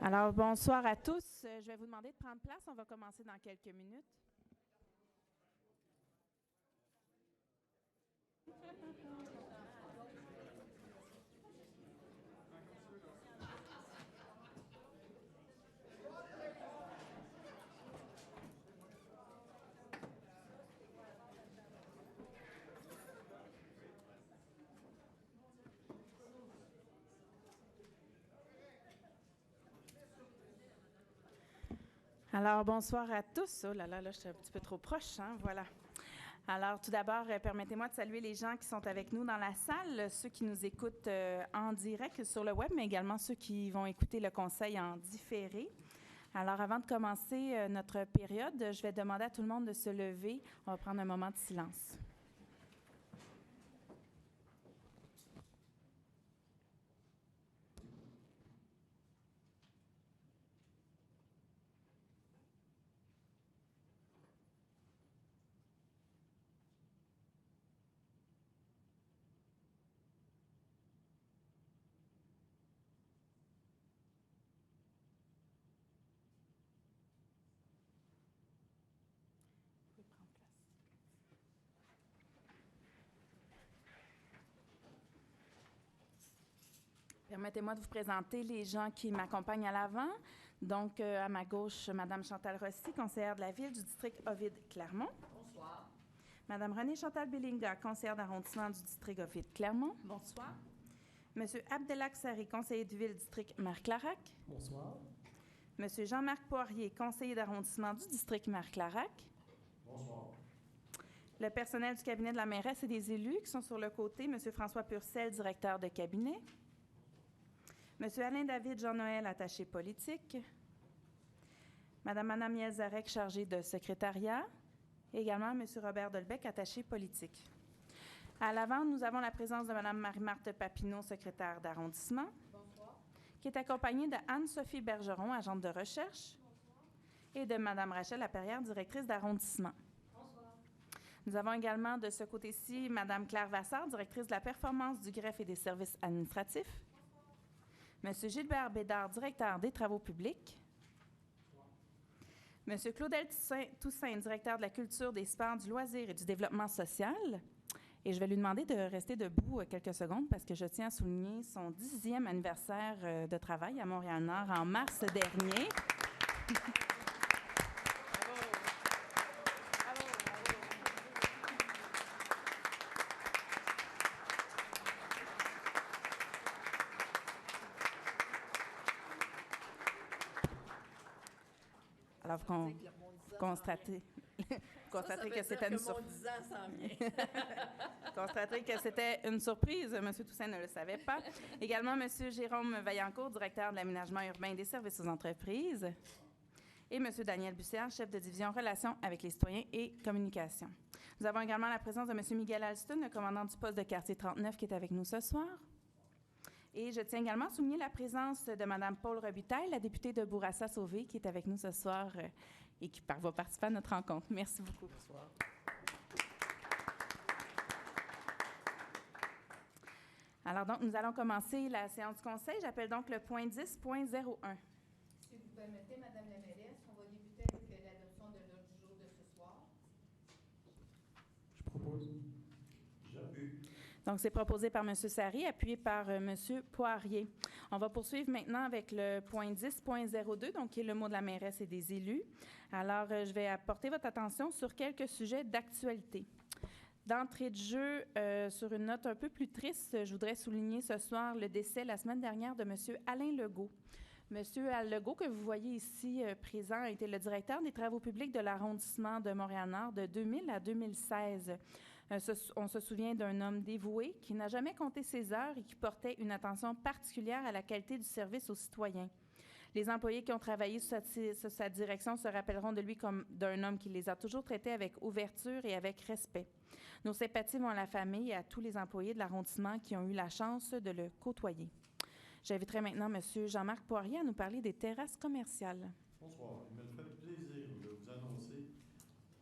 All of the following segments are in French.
Alors, bonsoir à tous. Je vais vous demander de prendre place. On va commencer dans quelques minutes. Alors, bonsoir à tous. Oh là là, je suis un petit peu trop proche, hein? Voilà. Alors, tout d'abord, permettez-moi de saluer les gens qui sont avec nous dans la salle, ceux qui nous écoutent en direct sur le web, mais également ceux qui vont écouter le conseil en différé. Alors, avant de commencer notre période, je vais demander à tout le monde de se lever. On va prendre un moment de silence. Permettez-moi de vous présenter les gens qui m'accompagnent à l'avant. Donc, à ma gauche, Mme Chantal Rossi, conseillère de la Ville du district Ovid-Clermont. Bonsoir. Mme Renée-Chantal Belinga, conseillère d'arrondissement du district Ovid-Clermont. Bonsoir. Monsieur Abdelak Sari, conseiller de Ville district Marc-Larac. Bonsoir. Monsieur Jean-Marc Poirier, conseiller d'arrondissement du district Marc-Larac. Bonsoir. Le personnel du cabinet de la mairesse et des élus qui sont sur le côté. Monsieur François Purcell, directeur de cabinet. Monsieur Alain David Jean-Noël, attaché politique. Madame Anna Miel-Zarek, chargée de secrétariat. Et également Monsieur Robert Dolbec, attaché politique. À l'avant, nous avons la présence de Madame Marie-Marthe Papineau, secrétaire d'arrondissement. Bonsoir. Qui est accompagnée de Anne-Sophie Bergeron, agente de recherche. Bonsoir. Et de Madame Rachel Laperrière, directrice d'arrondissement. Bonsoir. Nous avons également de ce côté-ci Madame Claire Vassard, directrice de la performance du greffe et des services administratifs. Monsieur Gilbert Bédard, directeur des travaux publics. Monsieur Claudel Toussaint, directeur de la culture, des sports, du loisir et du développement social. Et je vais lui demander de rester debout quelques secondes parce que je tiens à souligner son 10e anniversaire de travail à Montréal-Nord en mars dernier. Alors, vous constatez que c'était une surprise. Constater que c'était une surprise. M. Toussaint ne le savait pas. Également, M. Jérôme Vaillancourt, directeur de l'aménagement urbain et des services aux entreprises. Et M. Daniel Bussière, chef de division relations avec les citoyens et communication. Nous avons également la présence de M. Miguel Alston, le commandant du poste de quartier 39, qui est avec nous ce soir. Et je tiens également à souligner la présence de Mme Paul Robitaille, la députée de Bourassa-Sauvé, qui est avec nous ce soir et qui va participer à notre rencontre. Merci beaucoup. Bonsoir. Alors donc, nous allons commencer la séance du conseil. J'appelle donc le point 10.01. Si vous permettez, Mme la mairesse, on va débuter avec l'adoption de l'ordre du jour de ce soir. Je propose. J'appuie. Donc, c'est proposé par M. Sari, appuyé par M. Poirier. On va poursuivre maintenant avec le point 10.02, donc qui est le mot de la mairesse et des élus. Alors, je vais apporter votre attention sur quelques sujets d'actualité. D'entrée de jeu, sur une note un peu plus triste, je voudrais souligner ce soir le décès la semaine dernière de M. Alain Legault. M. Alain Legault, que vous voyez ici présent, a été le directeur des travaux publics de l'arrondissement de Montréal-Nord de 2000 à 2016. On se souvient d'un homme dévoué qui n'a jamais compté ses heures et qui portait une attention particulière à la qualité du service aux citoyens. Les employés qui ont travaillé sous sa direction se rappelleront de lui comme d'un homme qui les a toujours traités avec ouverture et avec respect. Nos sympathies vont à la famille et à tous les employés de l'arrondissement qui ont eu la chance de le côtoyer. J'inviterai maintenant M. Jean-Marc Poirier à nous parler des terrasses commerciales. Bonsoir. Il me fait plaisir de vous annoncer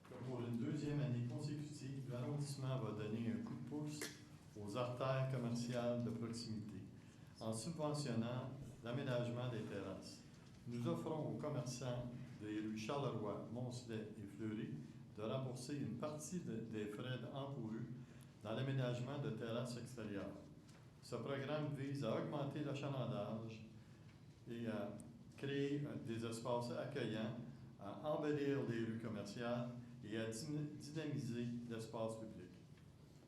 que pour une deuxième année consécutive, l'arrondissement va donner un coup de pouce aux artères commerciales de proximité en subventionnant l'aménagement des terrasses. commerçants des rues Charleroi, Moncelet et Fleury de rembourser une partie des frais encourus dans l'aménagement de terrasses extérieures. Ce programme vise à augmenter l'achalandage et à créer des espaces accueillants, à embellir les rues commerciales et à dynamiser l'espace public.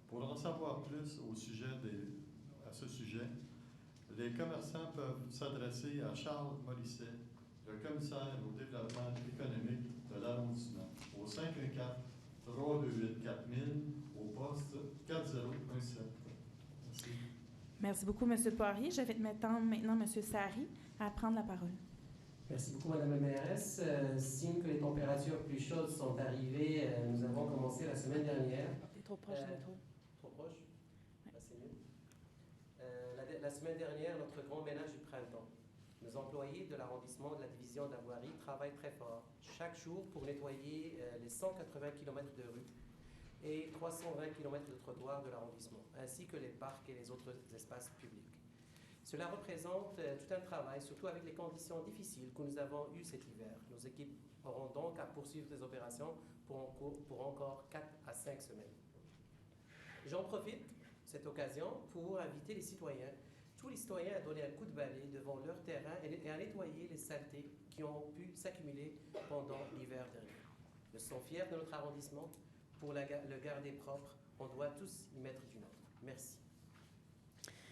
Pour en savoir plus à ce sujet, les commerçants peuvent s'adresser à Charles Morisset, le commissaire au développement économique de l'arrondissement, au 514-328-4000, au poste 4017. Merci. Merci beaucoup, M. Poirier. Je vais maintenant M. Sari à prendre la parole. Merci beaucoup, Madame la mairesse. Signe que les températures plus chaudes sont arrivées, nous avons commencé la semaine dernière. T'es trop proche de l'auto. Trop proche? Ah, c'est mieux. La semaine dernière, notre grand ménage du printemps. Nos employés de l'arrondissement de la division de la voirie travaillent très fort, chaque jour, pour nettoyer les 180 km de rues et 320 km de trottoirs de l'arrondissement, ainsi que les parcs et les autres espaces publics. Cela représente tout un travail, surtout avec les conditions difficiles que nous avons eues cet hiver. Nos équipes auront donc à poursuivre des opérations pour encore 4 à 5 semaines. J'en profite, cette occasion, pour inviter les citoyens, tous les citoyens, à donner un coup de balai devant leur terrain et à nettoyer les saletés qui ont pu s'accumuler pendant l'hiver dernier. Nous sommes fiers de notre arrondissement. Pour le garder propre, on doit tous y mettre du nôtre. Merci.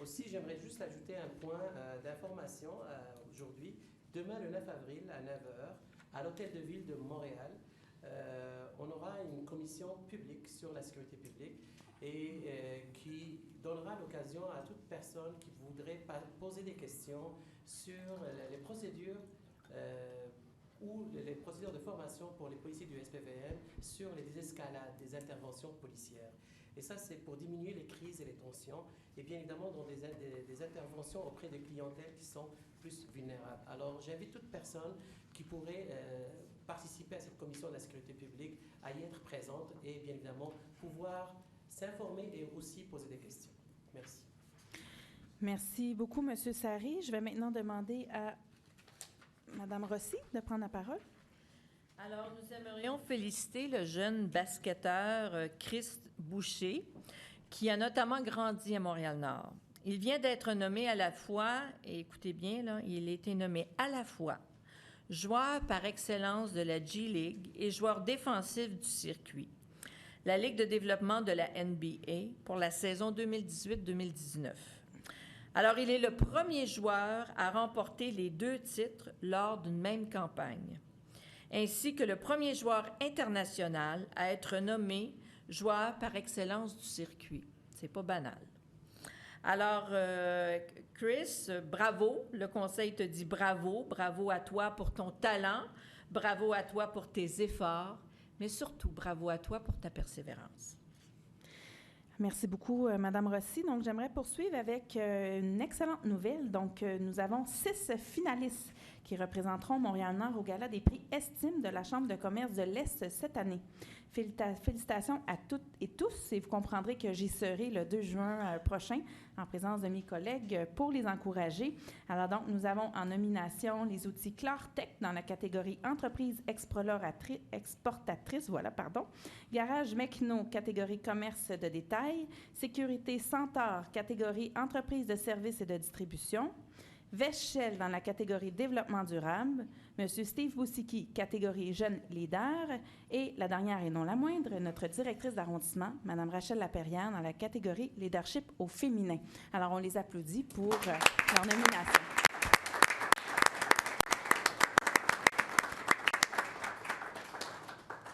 Aussi, j'aimerais juste ajouter un point d'information aujourd'hui. Demain, le 9 avril, à 9h, à l'Hôtel de Ville de Montréal, on aura une commission publique sur la sécurité publique et qui donnera l'occasion à toute personne qui voudrait poser des questions sur les procédures ou les procédures de formation pour les policiers du SPVM sur les désescalades, des interventions policières. Et ça, c'est pour diminuer les crises et les tensions, et bien évidemment dans des interventions auprès des clientèles qui sont plus vulnérables. Alors, j'invite toute personne qui pourrait participer à cette commission de la sécurité publique à y être présente et bien évidemment pouvoir s'informer et aussi poser des questions. Merci. Merci beaucoup, M. Sari. Je vais maintenant demander à Mme Rossi de prendre la parole. Alors, nous aimerions féliciter le jeune basketteur Chris Boucher, qui a notamment grandi à Montréal-Nord. Il vient d'être nommé à la fois, et écoutez bien, là, il a été nommé à la fois joueur par excellence de la G-League et joueur défensif du circuit, la Ligue de développement de la NBA pour la saison 2018-2019. Alors, il est le premier joueur à remporter les 2 titres lors d'une même campagne, ainsi que le premier joueur international à être nommé joueur par excellence du circuit. C'est pas banal. Alors, Chris, bravo. Le conseil te dit bravo. Bravo à toi pour ton talent. Bravo à toi pour tes efforts. Mais surtout, bravo à toi pour ta persévérance. Merci beaucoup, Mme Rossi. Donc, j'aimerais poursuivre avec une excellente nouvelle. Donc, nous avons 6 finalistes qui représenteront Montréal-Nord au Gala des prix Estime de la Chambre de commerce de l'Est cette année. Félicitations à toutes et tous, et vous comprendrez que j'y serai le 2 juin prochain en présence de mes collègues pour les encourager. Alors donc, nous avons en nomination les outils Clartech dans la catégorie Entreprise exportatrice, Garage Mecno, catégorie Commerce de détail, Sécurité Centaure, catégorie Entreprise de services et de distribution, Veschel dans la catégorie Développement durable, M. Steve Boussiki, catégorie Jeunes leaders, et la dernière et non la moindre, notre directrice d'arrondissement, Mme Rachel Laperrière, dans la catégorie Leadership au féminin. Alors, on les applaudit pour leur nomination.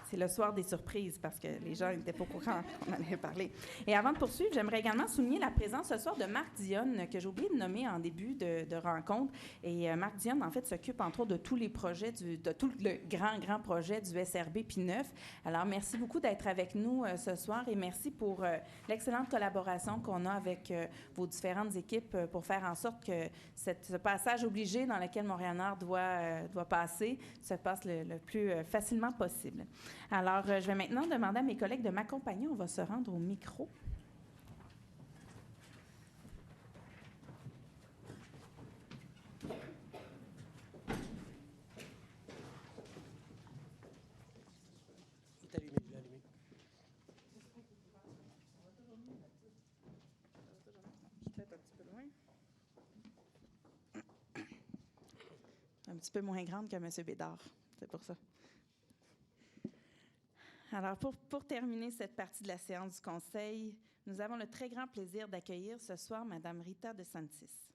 C'est le soir des surprises parce que les gens n'étaient pas au courant qu'on allait parler. Et avant de poursuivre, j'aimerais également souligner la présence ce soir de Marc Dionne, que j'ai oublié de nommer en début de rencontre. Et Marc Dionne, en fait, s'occupe entre autres de tous les projets, de tout le grand projet du SRB P9. Alors, merci beaucoup d'être avec nous ce soir et merci pour l'excellente collaboration qu'on a avec vos différentes équipes pour faire en sorte que ce passage obligé dans lequel Montréal-Nord doit passer se passe le plus facilement possible. Alors, je vais maintenant demander à mes collègues de m'accompagner. On va se rendre au micro. petit peu moins grande que M. Bédard. C'est pour ça. Alors, pour terminer cette partie de la séance du Conseil, nous avons le très grand plaisir d'accueillir ce soir Mme Rita DeSantis.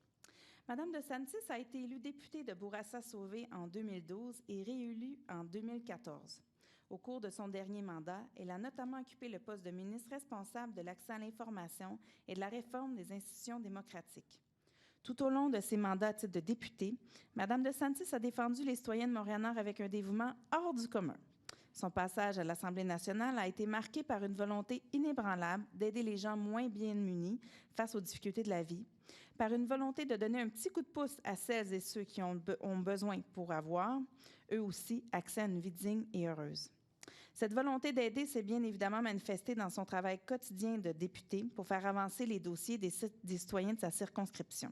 Mme DeSantis a été élue députée de Bourassa-Sauvé en 2012 et réélue en 2014. Au cours de son dernier mandat, elle a notamment occupé le poste de ministre responsable de l'accès à l'information et de la réforme des institutions démocratiques. Tout au long de ses mandats à titre de députée, Mme DeSantis a défendu les citoyens de Montréal-Nord avec un dévouement hors du commun. Son passage à l'Assemblée nationale a été marqué par une volonté inébranlable d'aider les gens moins bien munis face aux difficultés de la vie, par une volonté de donner un petit coup de pouce à celles et ceux qui ont besoin pour avoir, eux aussi, accès à une vie digne et heureuse. Cette volonté d'aider s'est bien évidemment manifestée dans son travail quotidien de député pour faire avancer les dossiers des citoyens de sa circonscription.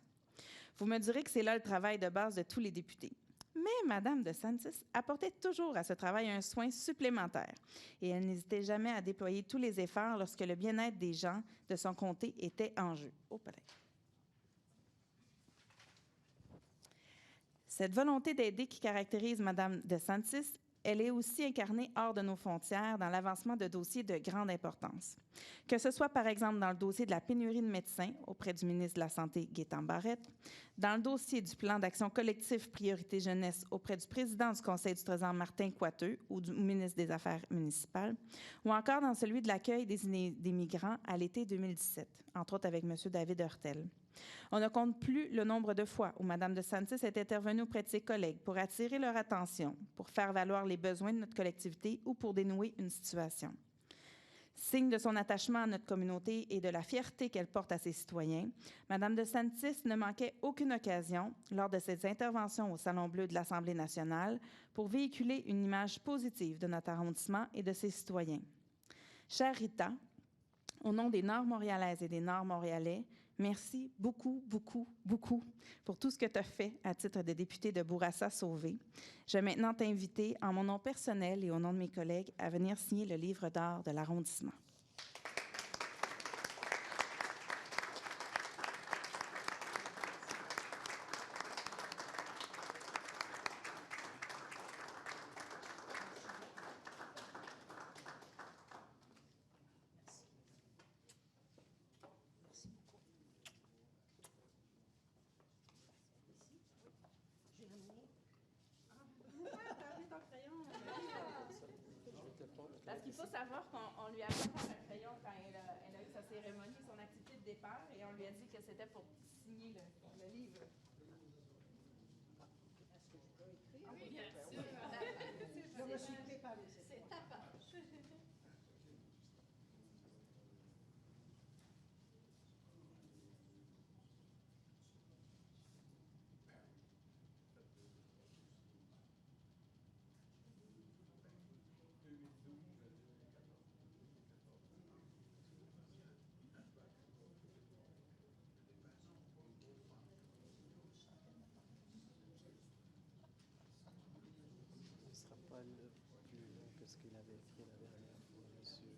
Vous me direz que c'est là le travail de base de tous les députés. Mais Mme DeSantis apportait toujours à ce travail un soin supplémentaire et elle n'hésitait jamais à déployer tous les efforts lorsque le bien-être des gens de son comté était en jeu. Cette volonté d'aider qui caractérise Mme DeSantis, elle est aussi incarnée hors de nos frontières dans l'avancement de dossiers de grande importance. Que ce soit, par exemple, dans le dossier de la pénurie de médecins auprès du ministre de la Santé, Gaétan Barrette, dans le dossier du plan d'action collectif Priorité Jeunesse auprès du président du Conseil du Trésor, Martin Coiteux, ou du ministre des Affaires municipales, ou encore dans celui de l'accueil des migrants à l'été 2017, entre autres avec M. David Hurtel. On ne compte plus le nombre de fois où Mme DeSantis est intervenue auprès de ses collègues pour attirer leur attention, pour faire valoir les besoins de notre collectivité ou pour dénouer une situation. Signe de son attachement à notre communauté et de la fierté qu'elle porte à ses citoyens, Mme DeSantis ne manquait aucune occasion, lors de ses interventions au Salon Bleu de l'Assemblée nationale, pour véhiculer une image positive de notre arrondissement et de ses citoyens. Chère Rita, au nom des Nord-Montréalaises et des Nord-Montréalais, merci beaucoup, beaucoup, beaucoup pour tout ce que tu as fait à titre de députée de Bourassa-Sauvé. Je vais maintenant t'inviter, en mon nom personnel et au nom de mes collègues, à venir signer le livre d'or de l'arrondissement. Parce qu'il faut savoir qu'on lui a apporté un crayon quand elle a eu sa cérémonie, son activité de départ, et on lui a dit que c'était pour signer le livre. Est-ce que je peux écrire? Oui, bien sûr. Je me suis préparée. C'est ta page. Ce ne sera pas le plus long que ce qu'il avait fait la dernière fois, monsieur.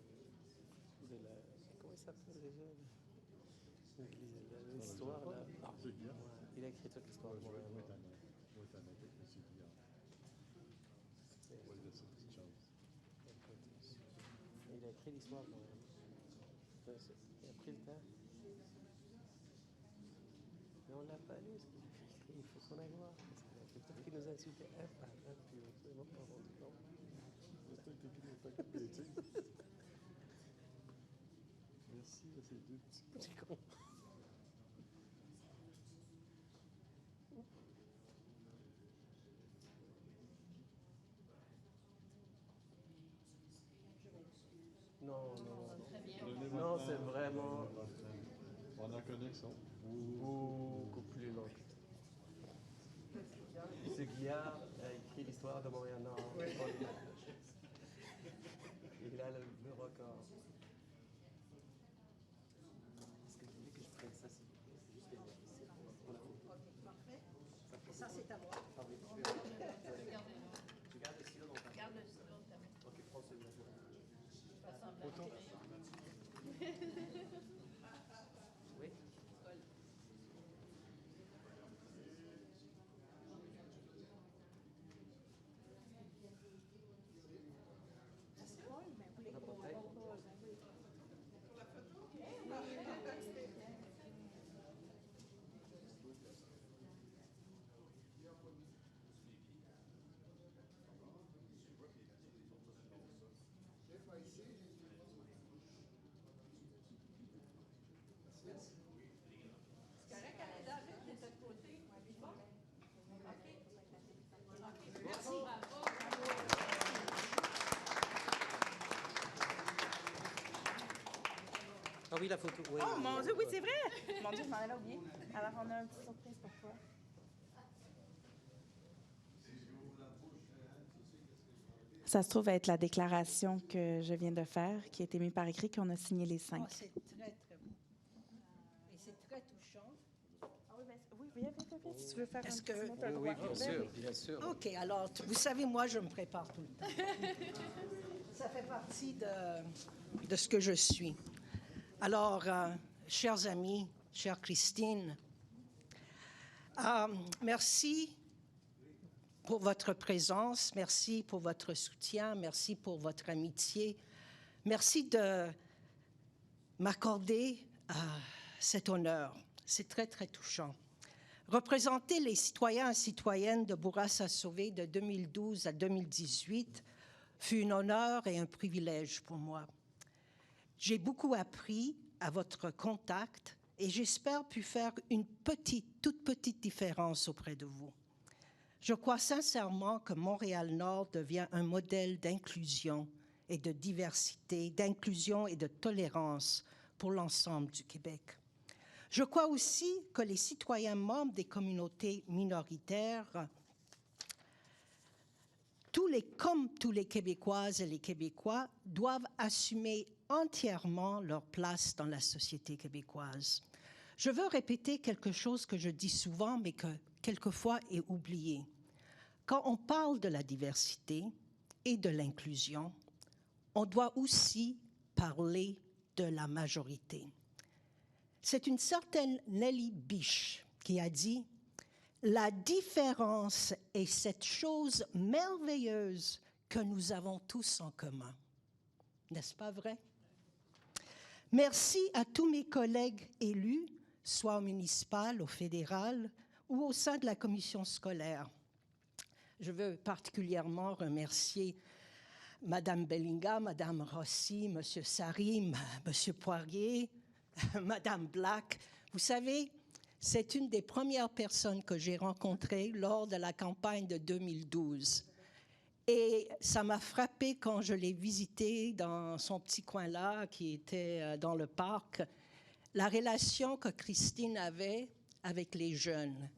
De la... Comment il s'appelle déjà? L'histoire, là. Il a écrit toute l'histoire. Il a écrit l'histoire. Il a pris le temps. Mais on ne l'a pas lu, ce qu'il a écrit. Il faut qu'on aille voir. Peut-être qu'il nous a insulté un par un, puis on ne s'est même pas rendu compte. Merci à ces deux petits cons. Non, non. Très bien. Non, c'est vraiment On en connaît qui sont beaucoup plus long. Ce Guillard a écrit l'histoire de Montréal-Nord. Il a le record. Est-ce que vous voulez que je prenne ça, s'il vous plaît? Juste ici. Parfait. Ça, c'est à moi. Ah oui, je vais tu gardes le stylo dans ta main. Garde le stylo de ta main. Ok, prends celui-là. Pas semblant. Photo. Oui. Ah oui, la photo. Oui, Oh oui, mon oui. Dieu, oui, c'est vrai! Mon Dieu, je m'en avais oublié. Alors, on a une petite surprise pour toi. Ça se trouve être la déclaration que je viens de faire, qui a été mise par écrit, qu'on a signé les 5. Oh, c'est très, très beau. Et c'est très touchant. Ah oui, viens, si tu veux faire Est-ce un petit que- mot, t'as le droit. Ben oui. Bien sûr. OK, alors, vous savez, moi, je me prépare tout le temps. Ça fait partie de ce que je suis. Alors, chers amis, chère Christine, merci pour votre présence, merci pour votre soutien, merci pour votre amitié. Merci de m'accorder cet honneur. C'est très, très touchant. Représenter les citoyens et citoyennes de Bourassa-Sauvé de 2012 à 2018 fut un honneur et un privilège pour moi. J'ai beaucoup appris à votre contact et j'espère pu faire une toute petite différence auprès de vous. Je crois sincèrement que Montréal-Nord devient un modèle d'inclusion et de diversité, d'inclusion et de tolérance pour l'ensemble du Québec. Je crois aussi que les citoyens membres des communautés minoritaires, comme tous les Québécoises et les Québécois, doivent assumer entièrement leur place dans la société québécoise. Je veux répéter quelque chose que je dis souvent, mais que quelquefois est oublié. Quand on parle de la diversité et de l'inclusion, on doit aussi parler de la majorité. C'est une certaine Nelly Biche qui a dit « La différence est cette chose merveilleuse que nous avons tous en commun. » N'est-ce pas vrai? Merci à tous mes collègues élus, soit au municipal, au fédéral ou au sein de la commission scolaire. Je veux particulièrement remercier Madame Bellinga, Madame Rossi, Monsieur Sari, Monsieur Poirier, Madame Black. Vous savez, c'est une des premières personnes que j'ai rencontrées lors de la campagne de 2012. Et ça m'a frappée quand je l'ai visitée dans son petit coin-là, qui était dans le parc, la relation que Christine avait avec les jeunes.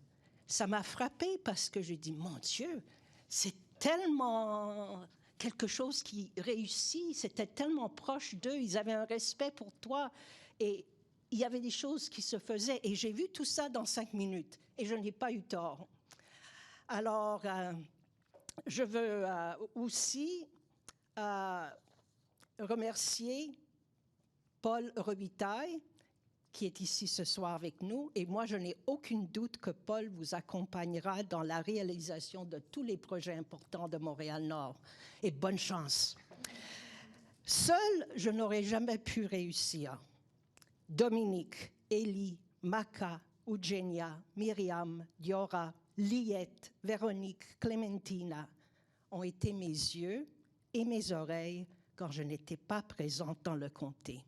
Ça m'a frappée parce que j'ai dit, mon Dieu, c'est tellement quelque chose qui réussit, c'était tellement proche d'eux, ils avaient un respect pour toi et il y avait des choses qui se faisaient et j'ai vu tout ça dans 5 minutes et je n'ai pas eu tort. Alors, je veux aussi remercier Paul Robitaille, qui est ici ce soir avec nous. Et moi, je n'ai aucun doute que Paul vous accompagnera dans la réalisation de tous les projets importants de Montréal-Nord. Et bonne chance. Seule, je n'aurais jamais pu réussir. Dominique, Élie, Maca, Eugenia, Myriam, Diora, Liette, Véronique, Clémentina ont été mes yeux et mes oreilles quand je n'étais pas présente dans le comté.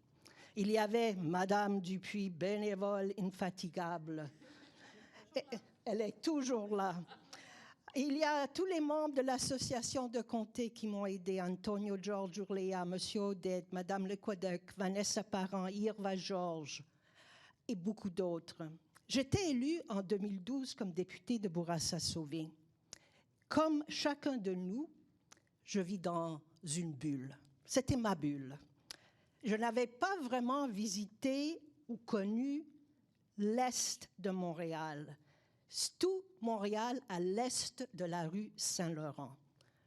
Il y avait Madame Dupuis, bénévole infatigable. Elle est toujours là. Il y a tous les membres de l'association de comté qui m'ont aidé. Antonio George Urlea, Monsieur Odette, Madame Lequadec, Vanessa Parent, Irva Georges et beaucoup d'autres. J'étais élue en 2012 comme députée de Bourassa-Sauvé. Comme chacun de nous, je vis dans une bulle. C'était ma bulle. Je n'avais pas vraiment visité ou connu l'est de Montréal. Tout Montréal à l'est de la rue Saint-Laurent.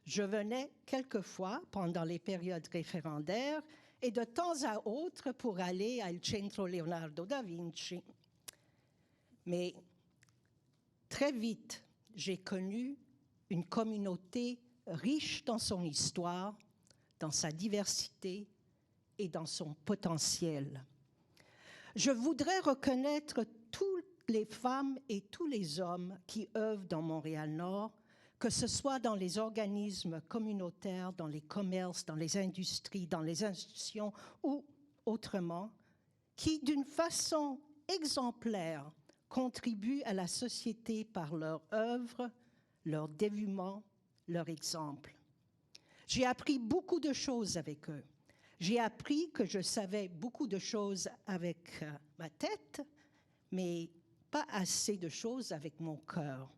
Je venais quelquefois pendant les périodes référendaires et de temps à autre pour aller à Il Centro Leonardo da Vinci. Mais très vite, j'ai connu une communauté riche dans son histoire, dans sa diversité et dans son potentiel. Je voudrais reconnaître toutes les femmes et tous les hommes qui œuvrent dans Montréal-Nord, que ce soit dans les organismes communautaires, dans les commerces, dans les industries, dans les institutions ou autrement, qui, d'une façon exemplaire, contribuent à la société par leur œuvre, leur dévouement, leur exemple. J'ai appris beaucoup de choses avec eux. J'ai appris que je savais beaucoup de choses avec ma tête, mais pas assez de choses avec mon cœur.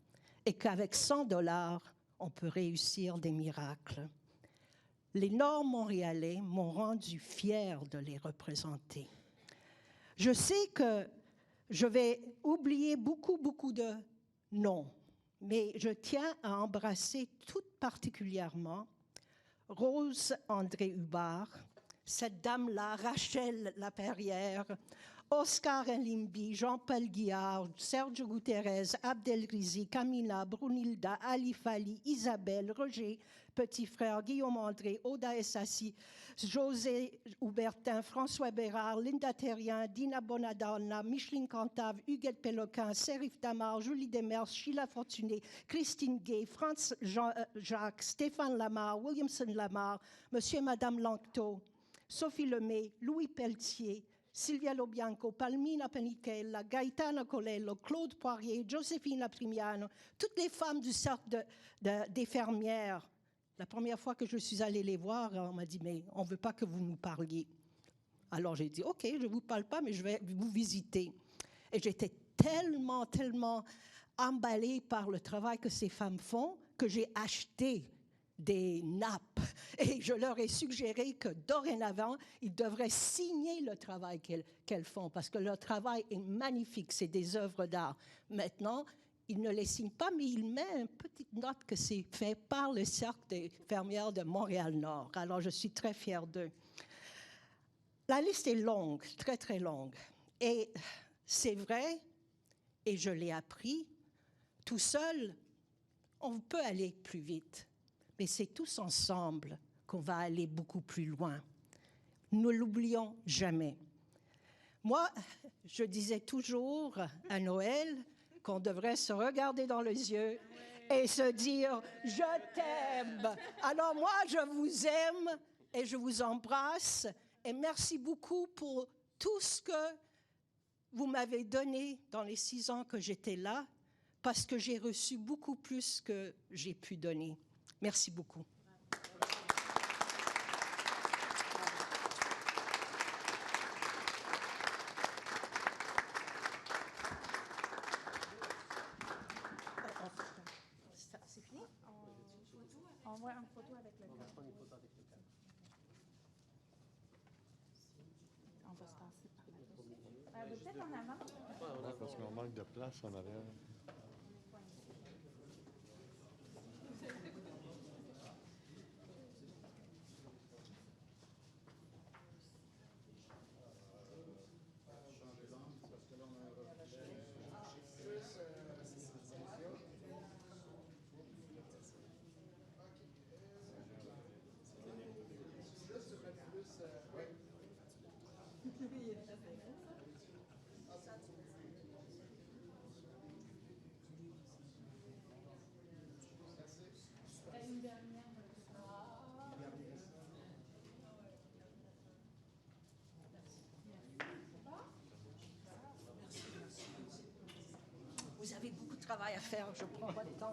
Et qu'avec 100 $, on peut réussir des miracles. Les Nord-Montréalais m'ont rendu fière de les représenter. Je sais que je vais oublier beaucoup de noms, mais je tiens à embrasser tout particulièrement Rose André-Hubard, cette dame-là, Rachel Laperrière, Oscar Elimbi, Jean-Paul Guillard, Sergio Guterres, Abdel Rizi, Camilla, Brunilda, Ali Fali, Isabelle, Roger, Petit Frère, Guillaume André, Oda Essassi, José Houbertin, François Bérard, Linda Terrien, Dina Bonadonna, Micheline Cantave, Huguette Péloquin, Serif Damar, Julie Demers, Sheila Fortuné, Christine Gay, Franz Jacques, Stéphane Lamar, Williamson Lamar, Monsieur et Madame Lanctot, Sophie Lemay, Louis Pelletier, Silvia Lobianco, Palmina Penichella, Gaetana Colello, Claude Poirier, Joséphine Primiano, toutes les femmes du cercle des fermières. La première fois que je suis allée les voir, on m'a dit, mais on ne veut pas que vous nous parliez. Alors j'ai dit, OK, je ne vous parle pas, mais je vais vous visiter. Et j'étais tellement emballée par le travail que ces femmes font que j'ai acheté des nappes. Et je leur ai suggéré que dorénavant, ils devraient signer le travail qu'elles font parce que leur travail est magnifique, c'est des œuvres d'art. Maintenant, ils ne les signent pas, mais ils mettent une petite note que c'est fait par le Cercle des fermières de Montréal-Nord. Alors, je suis très fière d'eux. La liste est longue, très longue. Et c'est vrai, et je l'ai appris, tout seul, on peut aller plus vite. Mais c'est tous ensemble qu'on va aller beaucoup plus loin. Ne l'oublions jamais. Moi, je disais toujours à Noël qu'on devrait se regarder dans les yeux et se dire « Je t'aime ». Alors moi, je vous aime et je vous embrasse et merci beaucoup pour tout ce que vous m'avez donné dans les 6 ans que j'étais là parce que j'ai reçu beaucoup plus que j'ai pu donner. Merci beaucoup. C'est fini? On voit une photo avec le cadre. On va se passer par là. Peut-être en avant? Parce qu'on manque de place en arrière. Vous avez beaucoup de travail à faire, je prends votre temps.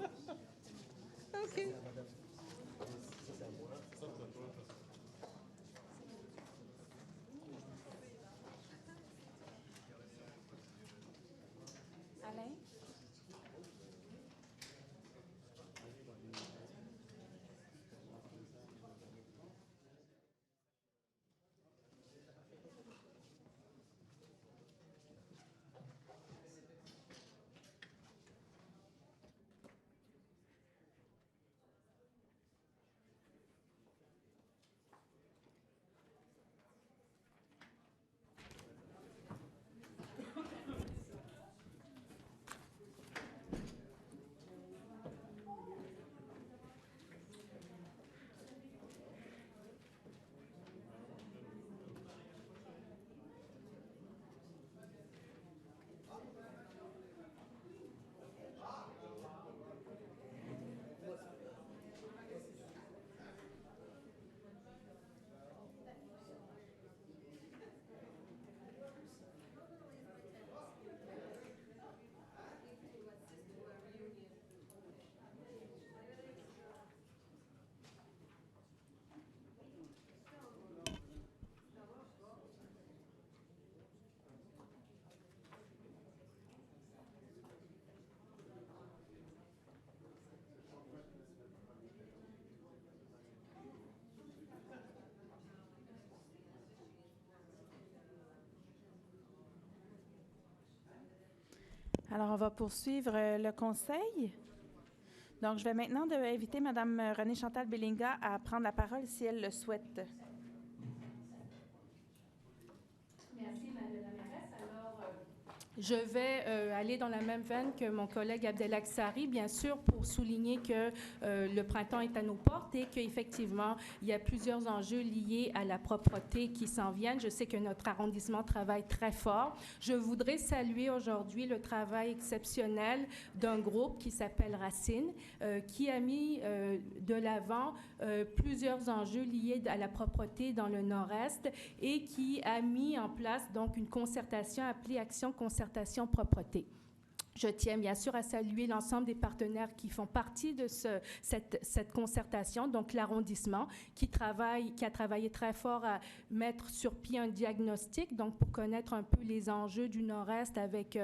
OK. Alain? Alors, on va poursuivre le conseil. Donc, je vais maintenant inviter Mme Renée-Chantal Bellinga à prendre la parole si elle le souhaite. Merci, Mme la mairesse. Alors, je vais aller dans la même veine que mon collègue Abdelaksari, bien sûr, pour souligner que le printemps est à nos portes et qu'effectivement, il y a plusieurs enjeux liés à la propreté qui s'en viennent. Je sais que notre arrondissement travaille très fort. Je voudrais saluer aujourd'hui le travail exceptionnel d'un groupe qui s'appelle Racine, qui a mis de l'avant plusieurs enjeux liés à la propreté dans le Nord-Est et qui a mis en place donc une concertation appelée Action Concertation Propreté. Je tiens bien sûr à saluer l'ensemble des partenaires qui font partie de cette concertation, donc l'arrondissement qui a travaillé très fort à mettre sur pied un diagnostic, donc pour connaître un peu les enjeux du Nord-Est avec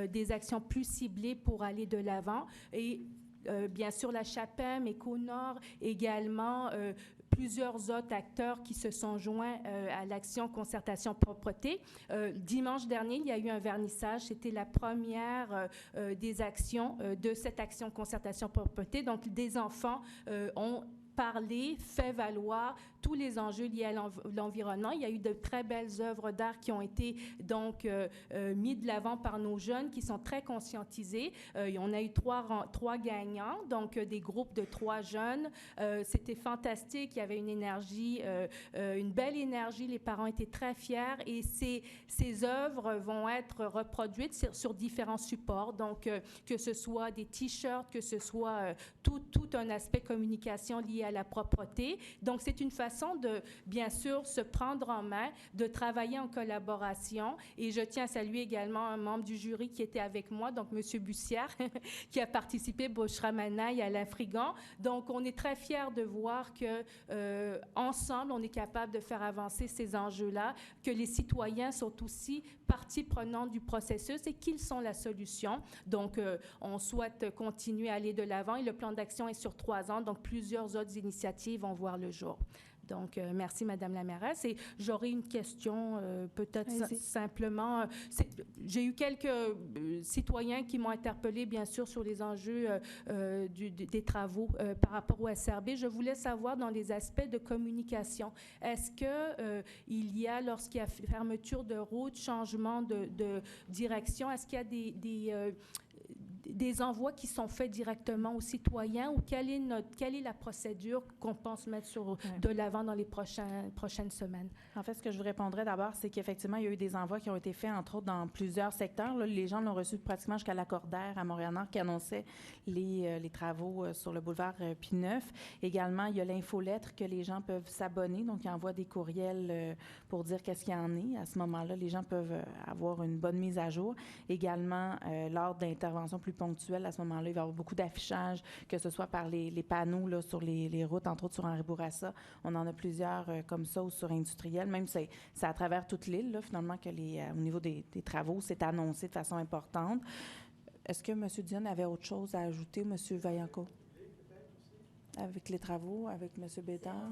des actions plus ciblées pour aller de l'avant. Et bien sûr, la CHAPEM, Éco-Nord, également plusieurs autres acteurs qui se sont joints à l'action Concertation Propreté. Dimanche dernier, il y a eu un vernissage. C'était la première des actions de cette action Concertation Propreté. Donc, des enfants ont parler, fait valoir tous les enjeux liés à l'environnement. Il y a eu de très belles œuvres d'art qui ont été donc mis de l'avant par nos jeunes qui sont très conscientisés. On a eu trois gagnants, donc des groupes de 3 jeunes. C'était fantastique. Il y avait une énergie, une belle énergie. Les parents étaient très fiers et ces œuvres vont être reproduites sur différents supports. Donc, que ce soit des T-shirts, que ce soit tout un aspect communication lié à la propreté. Donc, c'est une façon de, bien sûr, se prendre en main, de travailler en collaboration. Et je tiens à saluer également un membre du jury qui était avec moi, donc M. Bussière, qui a participé, Bouchra Manaï, à l'Infrigan. Donc, on est très fiers de voir que ensemble, on est capable de faire avancer ces enjeux-là, que les citoyens sont aussi partie prenante du processus et qu'ils sont la solution. Donc, on souhaite continuer à aller de l'avant et le plan d'action est sur 3 ans, donc plusieurs autres initiatives vont voir le jour. Donc, merci, Madame la mairesse. Et j'aurais une question, peut-être simplement. J'ai eu quelques citoyens qui m'ont interpellé, bien sûr, sur les enjeux des travaux par rapport au SRB. Je voulais savoir, dans les aspects de communication, est-ce qu'il y a, lorsqu'il y a fermeture de route, changement de direction, est-ce qu'il y a des envois qui sont faits directement aux citoyens ou quelle est la procédure qu'on pense mettre de l'avant dans les prochaines semaines? En fait, ce que je vous répondrais d'abord, c'est qu'effectivement, il y a eu des envois qui ont été faits, entre autres, dans plusieurs secteurs. Là, les gens l'ont reçu pratiquement jusqu'à l'Accordaire à Montréal-Nord qui annonçait les travaux sur le boulevard P9. Également, il y a l'infolettre que les gens peuvent s'abonner. Donc, ils envoient des courriels pour dire qu'est-ce qu'il y en est. À ce moment-là, les gens peuvent avoir une bonne mise à jour. Également, lors d'interventions plus ponctuelles, à ce moment-là, il va y avoir beaucoup d'affichage, que ce soit par les panneaux là, sur les routes, entre autres sur Henri Bourassa. On en a plusieurs comme ça, ou sur Industriel. Même c'est à travers toute l'île, là, finalement, que au niveau des travaux, c'est annoncé de façon importante. Est-ce que M. Dionne avait autre chose à ajouter, M. Vaillancourt? Avec les travaux, avec M. Bédard?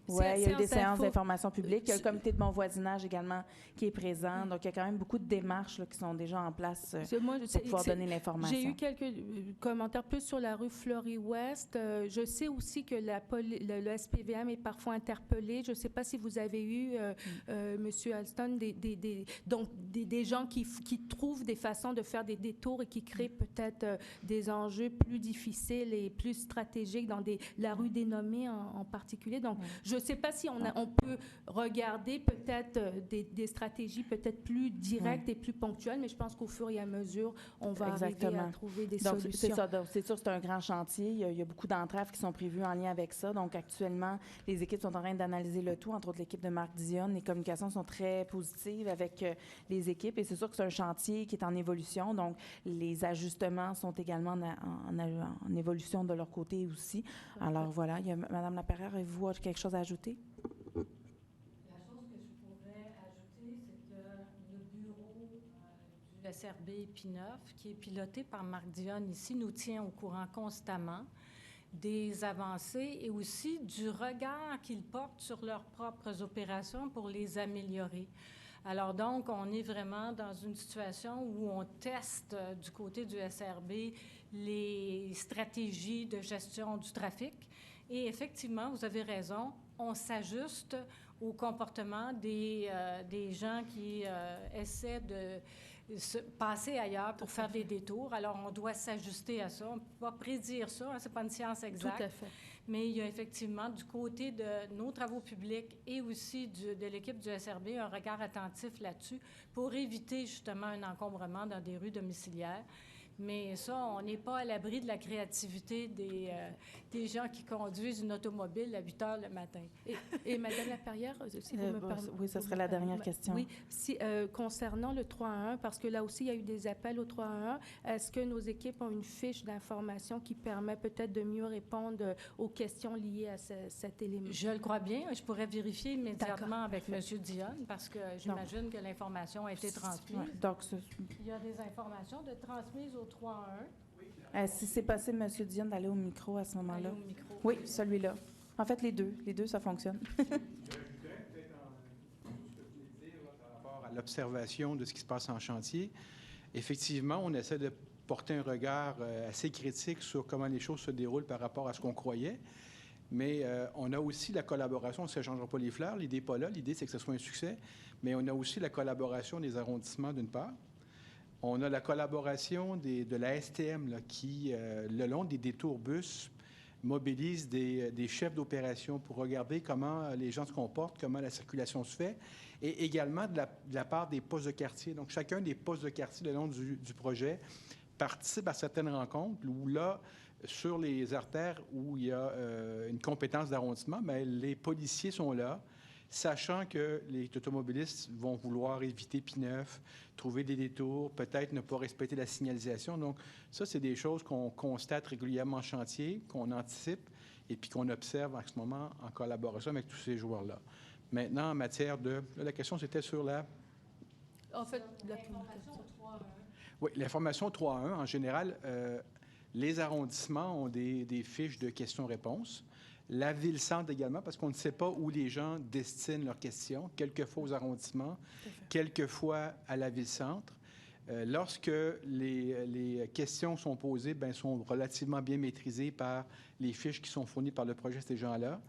Oui, il y a eu des séances d'information publique. Il y a le comité de bon voisinage également qui est présent. Donc, il y a quand même beaucoup de démarches là, qui sont déjà en place pour pouvoir donner l'information. J'ai eu quelques commentaires plus sur la rue Fleury-Ouest. Je sais aussi que le SPVM est parfois interpellé. Je ne sais pas si vous avez eu, M. Alston, des gens qui trouvent des façons de faire des détours et qui créent peut-être des enjeux plus difficiles et plus stratégiques dans la rue dénommée en particulier. Donc, je ne sais pas si on peut regarder peut-être des stratégies peut-être plus directes et plus ponctuelles, mais je pense qu'au fur et à mesure, on va arriver à trouver des solutions. C'est ça. C'est sûr, c'est un grand chantier. Il y a beaucoup d'entraves qui sont prévues en lien avec ça. Donc, actuellement, les équipes sont en train d'analyser le tout, entre autres l'équipe de Marc Dionne. Les communications sont très positives avec les équipes et c'est sûr que c'est un chantier qui est en évolution. Donc, les ajustements sont également en évolution de leur côté aussi. Alors, voilà. Il y a Mme Laperrière, avez-vous quelque chose à ajouter? La chose que je pourrais ajouter, c'est que le bureau du SRB P9, qui est piloté par Marc Dionne ici, nous tient au courant constamment des avancées et aussi du regard qu'ils portent sur leurs propres opérations pour les améliorer. Alors donc, on est vraiment dans une situation où on teste du côté du SRB les stratégies de gestion du trafic. Et effectivement, vous avez raison, on s'ajuste au comportement des gens qui essaient de se passer ailleurs pour faire des détours. Alors, on doit s'ajuster à ça. On ne peut pas prédire ça, hein, ce n'est pas une science exacte. Tout à fait. Mais il y a effectivement, du côté de nos travaux publics et aussi de l'équipe du SRB, un regard attentif là-dessus pour éviter justement un encombrement dans des rues domiciliaires. Mais ça, on n'est pas à l'abri de la créativité des gens qui conduisent une automobile à 8 heures le matin. Et Mme Laperrière, si vous me permettez. Oui, ce serait la dernière question. Oui, concernant le 3-1, parce que là aussi, il y a eu des appels au 3-1, est-ce que nos équipes ont une fiche d'information qui permet peut-être de mieux répondre aux questions liées à cet élément? Je le crois bien. Je pourrais vérifier immédiatement avec Parfait. M. Dionne, parce que j'imagine que l'information a été transmise. Ouais, donc, Il y a des informations de transmises au 3-1. si c'est possible, M. Dionne, d'aller au micro à ce moment-là. Aller au micro. Oui, celui-là. En fait, les deux, ça fonctionne. J'ajouterais peut-être tout ce que vous venez de dire là, par rapport à l'observation de ce qui se passe en chantier. Effectivement, on essaie de porter un regard assez critique sur comment les choses se déroulent par rapport à ce qu'on croyait. Mais on a aussi la collaboration, on ne s'échangera pas les fleurs, l'idée n'est pas là, l'idée c'est que ce soit un succès, mais on a aussi la collaboration des arrondissements d'une part. On a la collaboration de la STM là, qui, le long des détours bus, mobilise des chefs d'opération pour regarder comment les gens se comportent, comment la circulation se fait, et également de la part des postes de quartier. Donc, chacun des postes de quartier le long du projet participe à certaines rencontres où là, sur les artères où il y a une compétence d'arrondissement, bien, les policiers sont là, sachant que les automobilistes vont vouloir éviter P9, trouver des détours, peut-être ne pas respecter la signalisation. Donc, ça, c'est des choses qu'on constate régulièrement en chantier, qu'on anticipe et puis qu'on observe en ce moment en collaboration avec tous ces joueurs-là. Maintenant, en matière de... Là, la question, c'était sur la... En fait, L'information au 3-1. Oui, l'information 3.1, en général, les arrondissements ont des fiches de questions-réponses. La ville-centre également, parce qu'on ne sait pas où les gens destinent leurs questions, quelquefois aux arrondissements, quelquefois à la ville-centre. Lorsque les questions sont posées, bien, sont relativement bien maîtrisées par les fiches qui sont fournies par le projet de ces gens-là.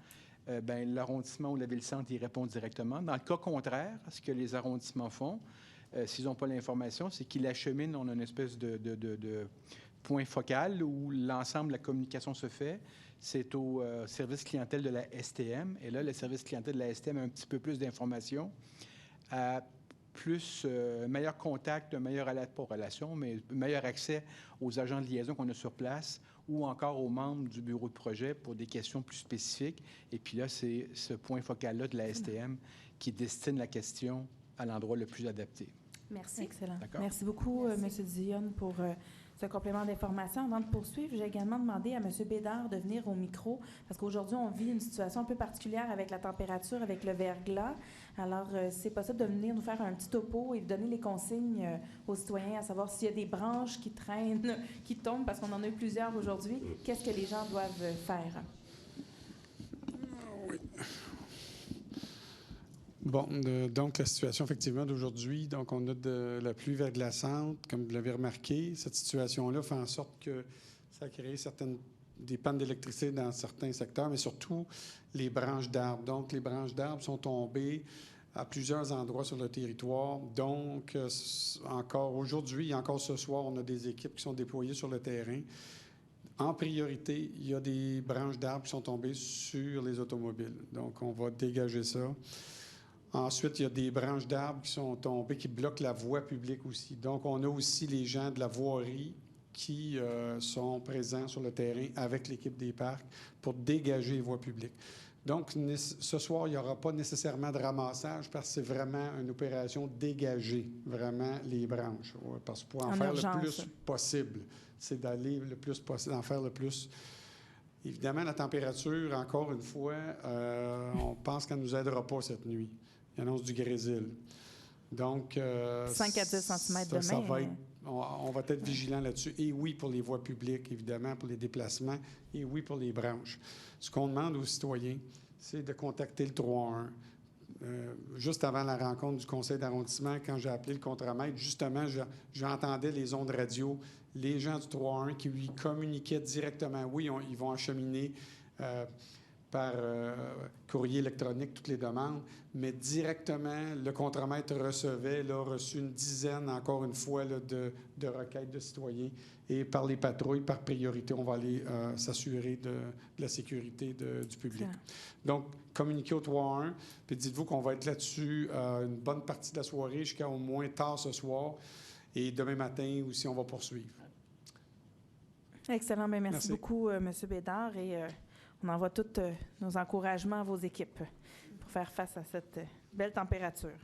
Bien, l'arrondissement ou la ville-centre y répond directement. Dans le cas contraire, ce que les arrondissements font, s'ils n'ont pas l'information, c'est qu'ils l'acheminent. On a une espèce de point focal où l'ensemble de la communication se fait. C'est au service clientèle de la STM. Et là, le service clientèle de la STM a un petit peu plus d'informations, a plus meilleur contact, un meilleur mais meilleur accès aux agents de liaison qu'on a sur place ou encore aux membres du bureau de projet pour des questions plus spécifiques. Et puis là, c'est ce point focal-là de la STM qui destine la question à l'endroit le plus adapté. Merci. Excellent. D'accord. Merci beaucoup, M. Dionne, pour ce complément d'information. Avant de poursuivre, j'ai également demandé à M. Bédard de venir au micro, parce qu'aujourd'hui, on vit une situation un peu particulière avec la température, avec le verglas. Alors, c'est possible de venir nous faire un petit topo et de donner les consignes aux citoyens, à savoir s'il y a des branches qui traînent, qui tombent, parce qu'on en a eu plusieurs aujourd'hui. Qu'est-ce que les gens doivent faire? Oui. Bon, donc la situation effectivement d'aujourd'hui, donc on a de la pluie verglaçante, comme vous l'avez remarqué. Cette situation-là fait en sorte que ça a créé des pannes d'électricité dans certains secteurs, mais surtout les branches d'arbres. Donc les branches d'arbres sont tombées à plusieurs endroits sur le territoire. Donc encore aujourd'hui et encore ce soir, on a des équipes qui sont déployées sur le terrain. En priorité, il y a des branches d'arbres qui sont tombées sur les automobiles. Donc on va dégager ça. Ensuite, il y a des branches d'arbres qui sont tombées, qui bloquent la voie publique aussi. Donc, on a aussi les gens de la voirie qui sont présents sur le terrain avec l'équipe des parcs pour dégager les voies publiques. Donc, ce soir, il n'y aura pas nécessairement de ramassage parce que c'est vraiment une opération dégager vraiment les branches. Parce que pour en faire le plus possible, c'est d'aller le plus possible, d'en faire le plus. Évidemment, la température, encore une fois, on pense qu'elle ne nous aidera pas cette nuit. Il annonce du grésil. Donc, 5 à 10 cm demain. Ça va être, on va être vigilant là-dessus. Et oui, pour les voies publiques, évidemment, pour les déplacements, et oui, pour les branches. Ce qu'on demande aux citoyens, c'est de contacter le 311, juste avant la rencontre du conseil d'arrondissement, quand j'ai appelé le contremaître, justement, j'entendais les ondes radio, les gens du 3-1 qui lui communiquaient directement. Oui, ils vont acheminer par courrier électronique toutes les demandes, mais directement, le contremaître recevait, a reçu une dizaine, encore une fois, là, de requêtes de citoyens. Et par les patrouilles, par priorité, on va aller s'assurer de la sécurité du public. Donc, communiquez au 3-1, puis dites-vous qu'on va être là-dessus une bonne partie de la soirée jusqu'à au moins tard ce soir. Et demain matin aussi, on va poursuivre. Excellent. Bien, merci beaucoup, M. Bédard. Et on envoie tous nos encouragements à vos équipes pour faire face à cette belle température.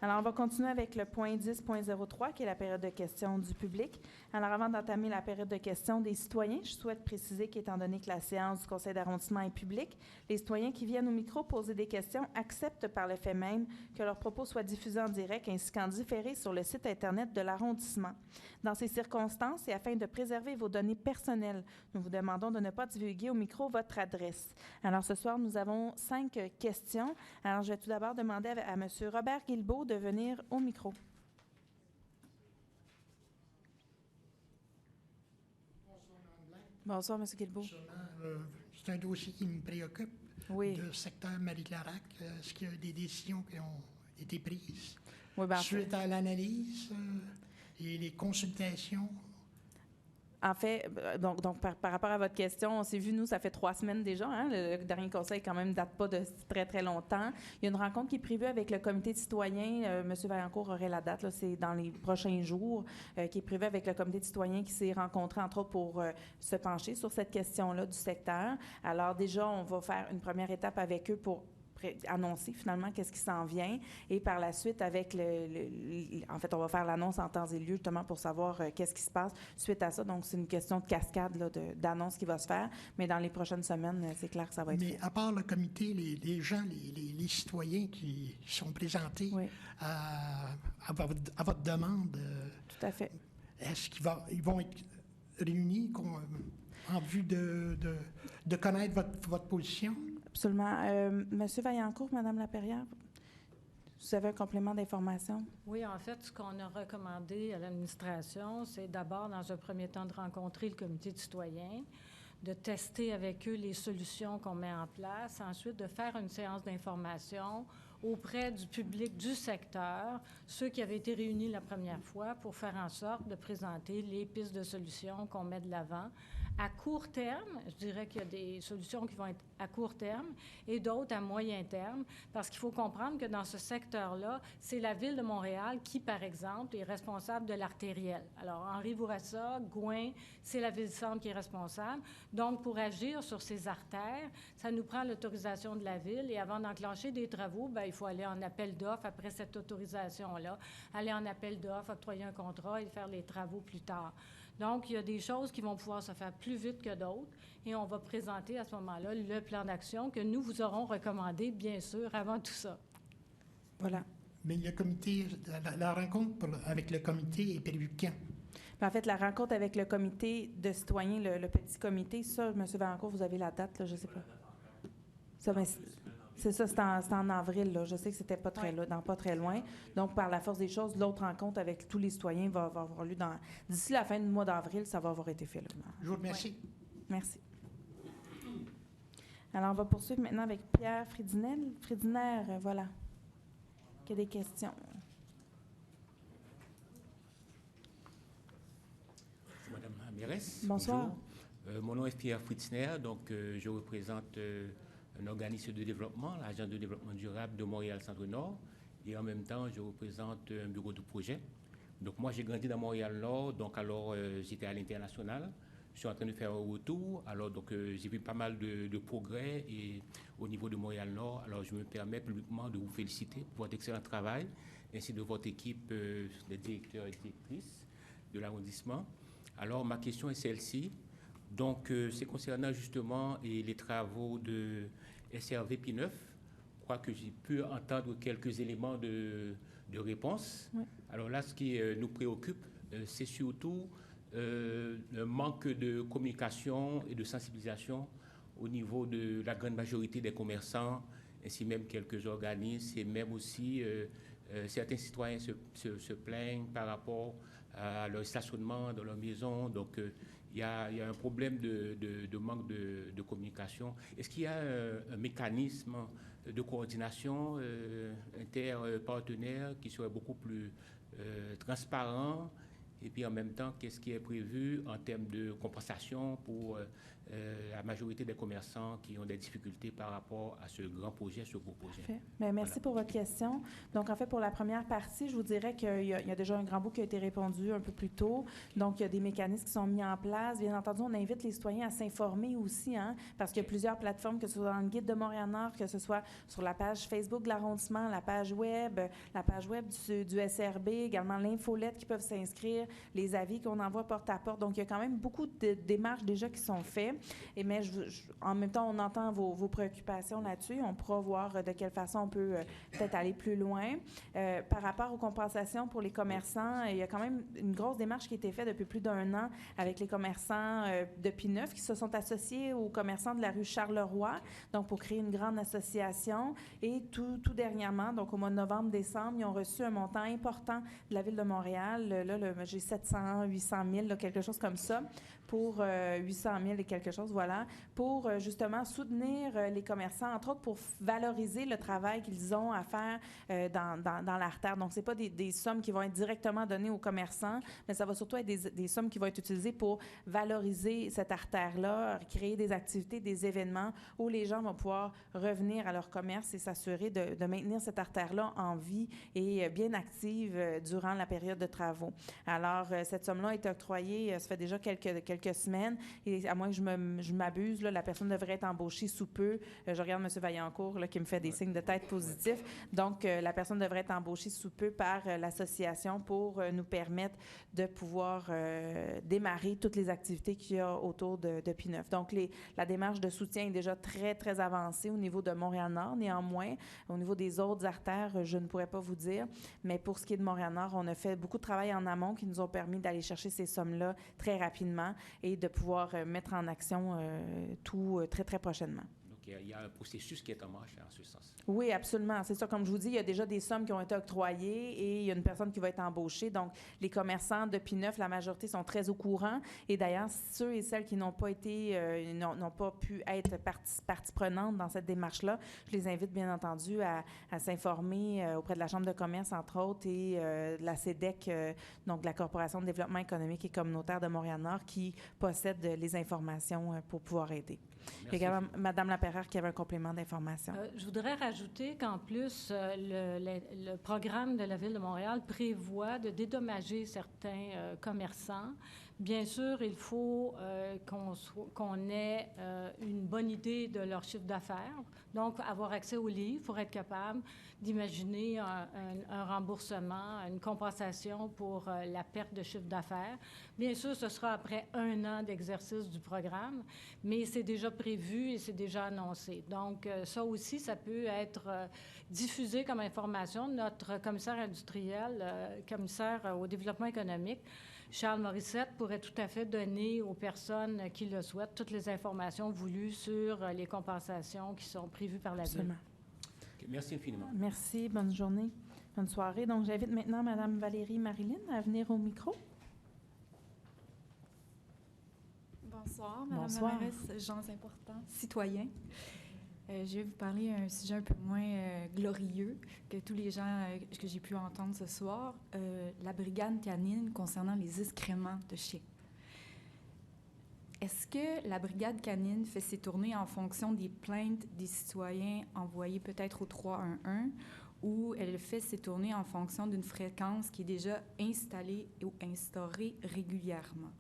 Alors, on va continuer avec le point 10.03, qui est la période de questions du public. Alors, avant d'entamer la période de questions des citoyens, je souhaite préciser qu'étant donné que la séance du conseil d'arrondissement est publique, les citoyens qui viennent au micro poser des questions acceptent par le fait même que leurs propos soient diffusés en direct ainsi qu'en différé sur le site Internet de l'arrondissement. Dans ces circonstances et afin de préserver vos données personnelles, nous vous demandons de ne pas divulguer au micro votre adresse. Alors, ce soir, nous avons 5 questions. Alors, je vais tout d'abord demander à M. Robert Guilbeault de venir au micro. Bonsoir, M. Guilbeault. C'est un dossier qui me préoccupe. Oui. Le secteur Marie-Clarac. Est-ce qu'il y a des décisions qui ont été prises oui, suite à l'analyse et les consultations? En fait, donc par rapport à votre question, on s'est vu, nous, ça fait 3 semaines déjà. Hein? Le dernier conseil, quand même, ne date pas de très, très longtemps. Il y a une rencontre qui est prévue avec le comité de citoyens. M. Vaillancourt aurait la date, là, c'est dans les prochains jours, qui est prévue avec le comité de citoyens qui s'est rencontré, entre autres, pour se pencher sur cette question-là du secteur. Alors, déjà, on va faire une première étape avec eux pour annoncer finalement qu'est-ce qui s'en vient et par la suite avec en fait on va faire l'annonce en temps et lieu justement pour savoir qu'est-ce qui se passe suite à ça. Donc c'est une question de cascade là, d'annonce qui va se faire, mais dans les prochaines semaines c'est clair que ça va être fait. À part le comité, les gens, les citoyens qui sont présentés oui. à votre demande, tout à fait. Est-ce qu'ils vont être réunis en vue de connaître votre position? Absolument. Monsieur Vaillancourt, Madame Lapierre, vous avez un complément d'information? Oui, en fait, ce qu'on a recommandé à l'administration, c'est d'abord, dans un premier temps, de rencontrer le comité de citoyens, de tester avec eux les solutions qu'on met en place, ensuite de faire une séance d'information auprès du public du secteur, ceux qui avaient été réunis la première fois, pour faire en sorte de présenter les pistes de solutions qu'on met de l'avant. À court terme, je dirais qu'il y a des solutions qui vont être à court terme et d'autres à moyen terme, parce qu'il faut comprendre que dans ce secteur-là, c'est la Ville de Montréal qui, par exemple, est responsable de l'artériel. Alors, Henri Bourassa, Gouin, c'est la Ville-Centre qui est responsable. Donc, pour agir sur ces artères, ça nous prend l'autorisation de la Ville et avant d'enclencher des travaux, bien, il faut aller en appel d'offres après cette autorisation-là, aller en appel d'offres, octroyer un contrat et faire les travaux plus tard. Donc, il y a des choses qui vont pouvoir se faire plus vite que d'autres et on va présenter à ce moment-là le plan d'action que nous vous aurons recommandé, bien sûr, avant tout ça. Voilà. Mais le comité, la rencontre avec le comité est prévue quand? En fait, la rencontre avec le comité de citoyens, le petit comité, ça, M. Vaillancourt, vous avez la date, là, je ne sais pas. Ça, mais c'est ça, c'est en avril. Là. Je sais que c'était pas très pas très loin. Donc, par la force des choses, l'autre rencontre avec tous les citoyens va avoir lieu d'ici la fin du mois d'avril, ça va avoir été fait. Là. Je vous remercie. Oui. Merci. Alors, on va poursuivre maintenant avec Pierre Fridiner, voilà. Il y a des questions. Madame la mairesse. Bonsoir. Bonjour. Mon nom est Pierre Fridiner, donc je représente un organisme de développement, l'Agence de développement durable de Montréal Centre-Nord, et en même temps, je représente un bureau de projet. Donc moi, j'ai grandi dans Montréal-Nord, donc alors j'étais à l'international. Je suis en train de faire un retour, alors donc j'ai vu pas mal de progrès et au niveau de Montréal-Nord. Alors je me permets publiquement de vous féliciter pour votre excellent travail, ainsi de votre équipe des directeurs et directrices de l'arrondissement. Alors ma question est celle-ci. Donc c'est concernant justement les travaux de SRV P9. Je crois que j'ai pu entendre quelques éléments de réponse. Oui. Alors là, ce qui nous préoccupe, c'est surtout un manque de communication et de sensibilisation au niveau de la grande majorité des commerçants ainsi même quelques organismes, et même aussi certains citoyens se plaignent par rapport à leur stationnement dans leur maison. Donc, il y a un problème de manque de communication. Est-ce qu'il y a un mécanisme de coordination interpartenaire qui serait beaucoup plus transparent? Et puis en même temps, qu'est-ce qui est prévu en termes de compensation pour la majorité des commerçants qui ont des difficultés par rapport à ce grand projet, ce gros projet? Parfait. Bien, merci pour votre question. Donc, en fait, pour la première partie, je vous dirais qu'il y a déjà un grand bout qui a été répondu un peu plus tôt. Donc, il y a des mécanismes qui sont mis en place. Bien entendu, on invite les citoyens à s'informer aussi, hein, parce qu'il y a plusieurs plateformes, que ce soit dans le Guide de Montréal-Nord, que ce soit sur la page Facebook de l'arrondissement, la page web du SRB, également l'infolette qui peuvent s'inscrire, les avis qu'on envoie porte à porte. Donc, il y a quand même beaucoup de démarches déjà qui sont faites. Mais en même temps, on entend vos préoccupations là-dessus. On pourra voir de quelle façon on peut peut-être aller plus loin. Par rapport aux compensations pour les commerçants, il y a quand même une grosse démarche qui a été faite depuis plus d'1 an avec les commerçants de P9 qui se sont associés aux commerçants de la rue Charleroi, donc pour créer une grande association. Et tout dernièrement, donc au mois de novembre-décembre, ils ont reçu un montant important de la Ville de Montréal. Là, j'ai 700, 800 000, là, quelque chose comme ça, pour 800 000 et quelque chose, voilà, pour justement soutenir les commerçants, entre autres pour valoriser le travail qu'ils ont à faire dans l'artère. Donc, ce n'est pas des sommes qui vont être directement données aux commerçants, mais ça va surtout être des sommes qui vont être utilisées pour valoriser cette artère-là, créer des activités, des événements où les gens vont pouvoir revenir à leur commerce et s'assurer de maintenir cette artère-là en vie et bien active durant la période de travaux. Alors, cette somme-là a été octroyée, ça fait déjà quelques semaines, et à moins que je m'abuse, là, la personne devrait être embauchée sous peu. Je regarde M. Vaillancourt là, qui me fait des signes de tête positifs. Donc, la personne devrait être embauchée sous peu par l'association pour nous permettre de pouvoir démarrer toutes les activités qu'il y a autour de P9. Donc, la démarche de soutien est déjà très, très avancée au niveau de Montréal-Nord. Néanmoins, au niveau des autres artères, je ne pourrais pas vous dire. Mais pour ce qui est de Montréal-Nord, on a fait beaucoup de travail en amont qui nous ont permis d'aller chercher ces sommes-là très rapidement et de pouvoir mettre en action tout très, très prochainement. Donc, il y a un processus qui est en marche en ce sens. Oui, absolument. C'est ça, comme je vous dis, il y a déjà des sommes qui ont été octroyées et il y a une personne qui va être embauchée. Donc, les commerçants de P9, la majorité sont très au courant. Et d'ailleurs, ceux et celles qui n'ont pas été, n'ont pas pu être partie prenante dans cette démarche-là, je les invite bien entendu à s'informer auprès de la Chambre de commerce, entre autres, et de la CEDEC, donc de la Corporation de développement économique et communautaire de Montréal-Nord, qui possède les informations pour pouvoir aider. Il y a également Mme Laperrière qui avait un complément d'information. Je voudrais rajouter qu'en plus, le programme de la Ville de Montréal prévoit de certains commerçants. Bien sûr, il faut qu'on ait une bonne idée de leur chiffre d'affaires. Donc, avoir accès aux livres pour être capable d'imaginer un remboursement, une compensation pour la perte de chiffre d'affaires. Bien sûr, ce sera après 1 an d'exercice du programme, mais c'est déjà prévu et c'est déjà annoncé. Donc, ça aussi, ça peut être diffusé comme information. Notre commissaire industriel, commissaire au développement économique, Charles Morissette, pourrait tout à fait donner aux personnes qui le souhaitent toutes les informations voulues sur les compensations qui sont prévues par la Ville. Okay, merci infiniment. Merci. Bonne journée. Bonne soirée. Donc, j'invite maintenant Mme Valérie Marilyn à venir au micro. Bonsoir, Mme Bonsoir. la mairesse, gens importants, citoyens. Je vais vous parler d'un sujet un peu moins glorieux que tous les gens que j'ai pu entendre ce soir, la brigade canine concernant les excréments de chiens. Est-ce que la brigade canine fait ses tournées en fonction des plaintes des citoyens envoyées peut-être au 311 ou elle fait ses tournées en fonction d'une fréquence qui est déjà installée ou instaurée régulièrement?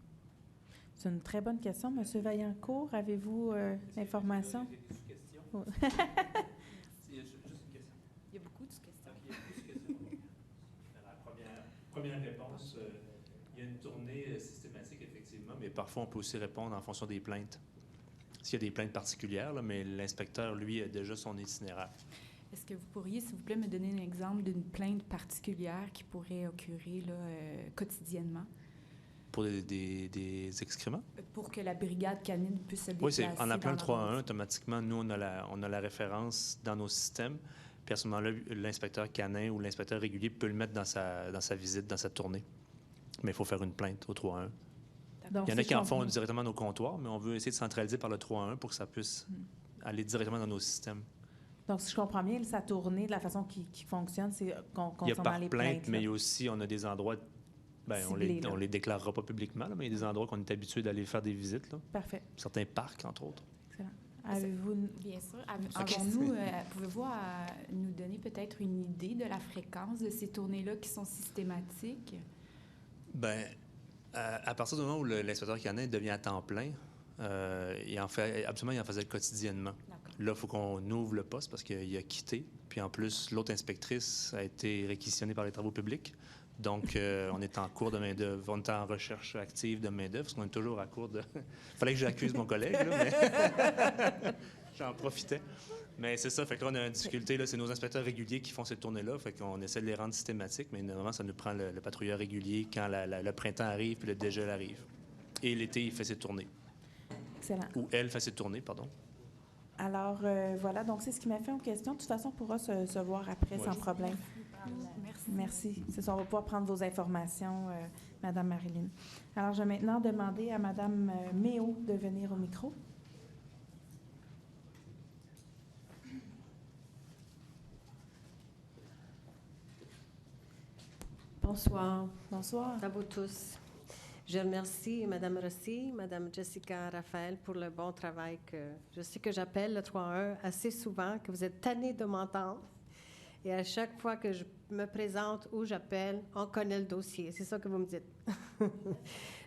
C'est une très bonne question. Monsieur Vaillancourt, avez-vous l'information? Il y a juste une question. Il y a beaucoup de questions. Il y a beaucoup de questions. La première réponse, il y a une tournée systématique, effectivement, mais parfois on peut aussi répondre en fonction des plaintes. S'il y a des plaintes particulières, là, mais l'inspecteur, lui, a déjà son itinéraire. Est-ce que vous pourriez, s'il vous plaît, me donner un exemple d'une plainte particulière qui pourrait occurrer là, quotidiennement? Pour des excréments? Pour que la brigade canine puisse se Oui, déplacer. en appelant le dans 311, automatiquement, nous, on a la référence dans nos systèmes. Puis à ce moment-là, l'inspecteur canin ou l'inspecteur régulier peut le mettre dans sa visite, dans sa tournée. Mais il faut faire une plainte au 311. Donc, Il y en a si qui je en font comprends- directement à nos comptoirs, mais on veut essayer de centraliser par le 311 pour que ça puisse aller directement dans nos systèmes. Donc, si je comprends bien, sa tournée, de la façon qui fonctionne, c'est Il y a concernant par les plainte, plaintes. mais là. il y a aussi, on a des endroits, Ciblés, là. on les déclarera pas publiquement, là, mais il y a des endroits qu'on est habitué d'aller faire des visites. Là. Parfait. Certains parcs, entre autres. Excellent. Avez-vous Bien sûr. Ok. Avons-nous, pouvez-vous nous donner peut-être une idée de la fréquence de ces tournées-là qui sont systématiques? Bien, à partir du moment où l'inspecteur canin devient à temps plein, il en faisait quotidiennement. Là, il faut qu'on ouvre le poste parce qu'il a quitté. Puis en plus, l'autre inspectrice a été réquisitionnée par les travaux publics. Donc, on est en cours de main-d'œuvre. On est en recherche active de main-d'œuvre parce qu'on est toujours à court de. Il fallait que j'accuse mon collègue, là, mais j'en profitais. Mais c'est ça. Fait que là, on a une difficulté. Là, c'est nos inspecteurs réguliers qui font cette tournée-là. Fait qu'on essaie de les rendre systématiques, mais normalement, ça nous prend le patrouilleur régulier quand le printemps arrive puis le dégel arrive. Et l'été, il fait ses tournées. Excellent. Ou elle fait ses tournées, pardon. Alors, voilà. Donc, c'est ce qui m'a fait en question. De toute façon, on pourra se voir après sans problème. Merci. C'est ça, on va pouvoir prendre vos informations, Madame Marilyn. Alors, je vais maintenant demander à Madame Méo de venir au micro. Bonsoir. Bonsoir. À vous tous. Je remercie Mme Rossi, Mme Jessica Raphaël pour le bon travail que je sais que j'appelle le 3-1 assez souvent, que vous êtes tannés de m'entendre. Et à chaque fois que je me présente ou j'appelle, on connaît le dossier. C'est ça que vous me dites.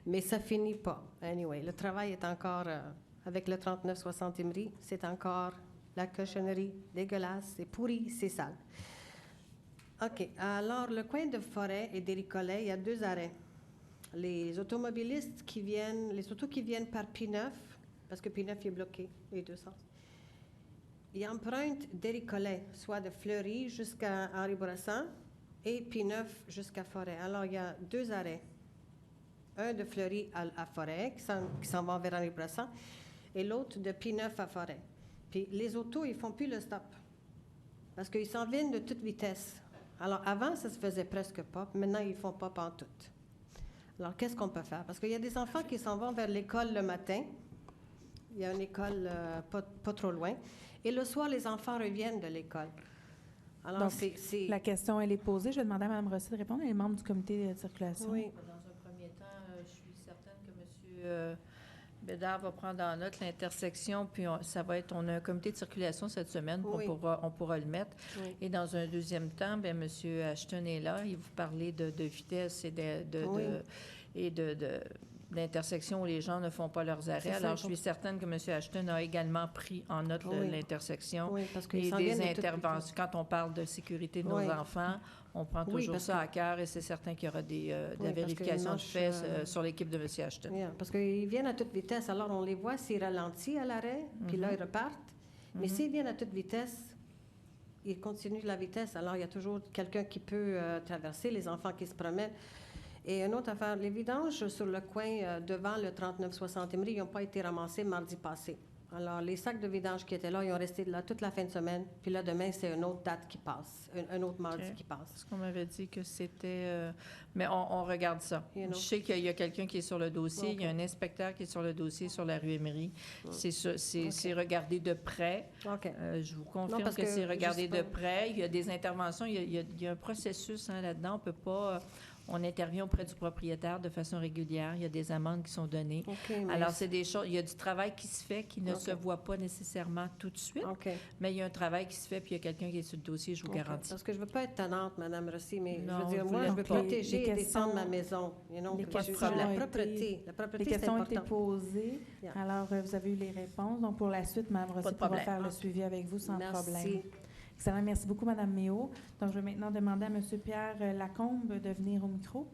Mais ça finit pas. Anyway, le travail est encore, avec le 3960 Emery, c'est encore la cochonnerie dégueulasse, c'est pourri, c'est sale. OK. Alors, le coin de Forêt et d'Éricolet, il y a 2 arrêts. Les automobilistes qui viennent, les autos qui viennent par P9, parce que P9 est bloqué, les 2 sens, ils empruntent d'Éricolet, soit de Fleury jusqu'à Henri-Bourassa et P9 jusqu'à Forêt. Alors, il y a 2 arrêts. Un de Fleury à Forêt, qui s'en va vers Henri-Bourassa, et l'autre de P9 à Forêt. Puis les autos, ils ne font plus le stop, parce qu'ils s'en viennent de toute vitesse. Alors, avant, ça se faisait presque pas. Maintenant, ils ne font pas pantoute. Alors, qu'est-ce qu'on peut faire? Parce qu'il y a des enfants qui s'en vont vers l'école le matin. Il y a une école pas trop loin. Et le soir, les enfants reviennent de l'école. Alors, Donc, la question, elle est posée. Je vais demander à Mme Rossi de répondre. Elle est membre du comité de circulation. Oui. Dans un premier temps, je suis certaine que M. Bédard va prendre en note l'intersection, puis on a un comité de circulation cette semaine, Oui. on pourra le mettre. Oui. Et dans un deuxième temps, bien, M. Ashton est là, il vous parlait de vitesse et d'intersection où les gens ne font pas leurs arrêts. C'est ça, Alors, je suis certaine que M. Ashton a également pris en note Oui. l'intersection Oui, parce qu'ils et s'en des viennent de toute interventions. Quand on parle de sécurité de Oui. nos enfants, on prend Oui, toujours parce ça que- à cœur et c'est certain qu'il y aura de la parce vérification que de fait marche, sur l'équipe de M. Ashton. Yeah, parce qu'ils viennent à toute vitesse. Alors, on les voit s'ils ralentissent à l'arrêt, puis là, ils repartent. Mais s'ils viennent à toute vitesse, ils continuent la vitesse. Alors, il y a toujours quelqu'un qui peut traverser, les enfants qui se promènent. Et une autre affaire, les vidanges sur le coin devant le 3960 Emery, ils n'ont pas été ramassés mardi passé. Alors, les sacs de vidange qui étaient là, ils ont resté là toute la fin de semaine. Puis là, demain, c'est une autre date qui passe, un autre mardi OK. qui passe. Parce qu'on m'avait dit que c'était... mais on regarde ça. You know. Je sais qu'il y a quelqu'un qui est sur le dossier. Il y a OK. un inspecteur qui est sur le dossier sur la rue Émery. C'est OK. regardé de près. OK. Je vous confirme parce que, que c'est regardé juste de pas- près. Il y a des interventions. Il y a un processus là-dedans. On peut pas... On intervient auprès du propriétaire de façon régulière. Il y a des amendes qui sont données. OK, mais Alors, c'est des choses... Il y a du travail qui se fait qui ne OK. se voit pas nécessairement tout de suite. OK. Mais il y a un travail qui se fait, puis il y a quelqu'un qui est sur le dossier, je vous OK. garantis. Parce que je ne veux pas être tannante, Mme Rossi, mais Non, je veux dire, vous moi, je veux l'êtes pas. protéger Les et défendre ma questions- maison. You know, les que questions la ont propreté. été- La propreté, Les c'est questions ont été important. posées. Yeah. Alors, vous avez eu les réponses. Donc, pour la suite, Mme Rossi Pas de pourra problème. faire le suivi avec vous sans Merci. problème. Excellent. Merci beaucoup, Mme Méo. Donc, je vais maintenant demander à M. Pierre Lacombe de venir au micro.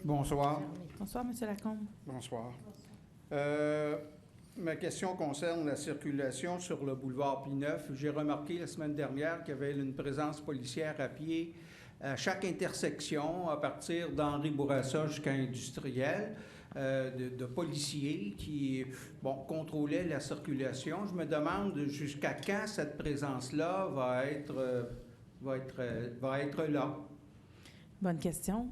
Bonsoir. Bonsoir, M. Lacombe. Bonsoir. Ma question concerne la circulation sur le boulevard P9. J'ai remarqué la semaine dernière qu'il y avait une présence policière à pied à chaque intersection, à partir d'Henri Bourassa jusqu'à Industriel, de policiers qui contrôlaient la circulation. Je me demande jusqu'à quand cette présence-là va être là. Bonne question.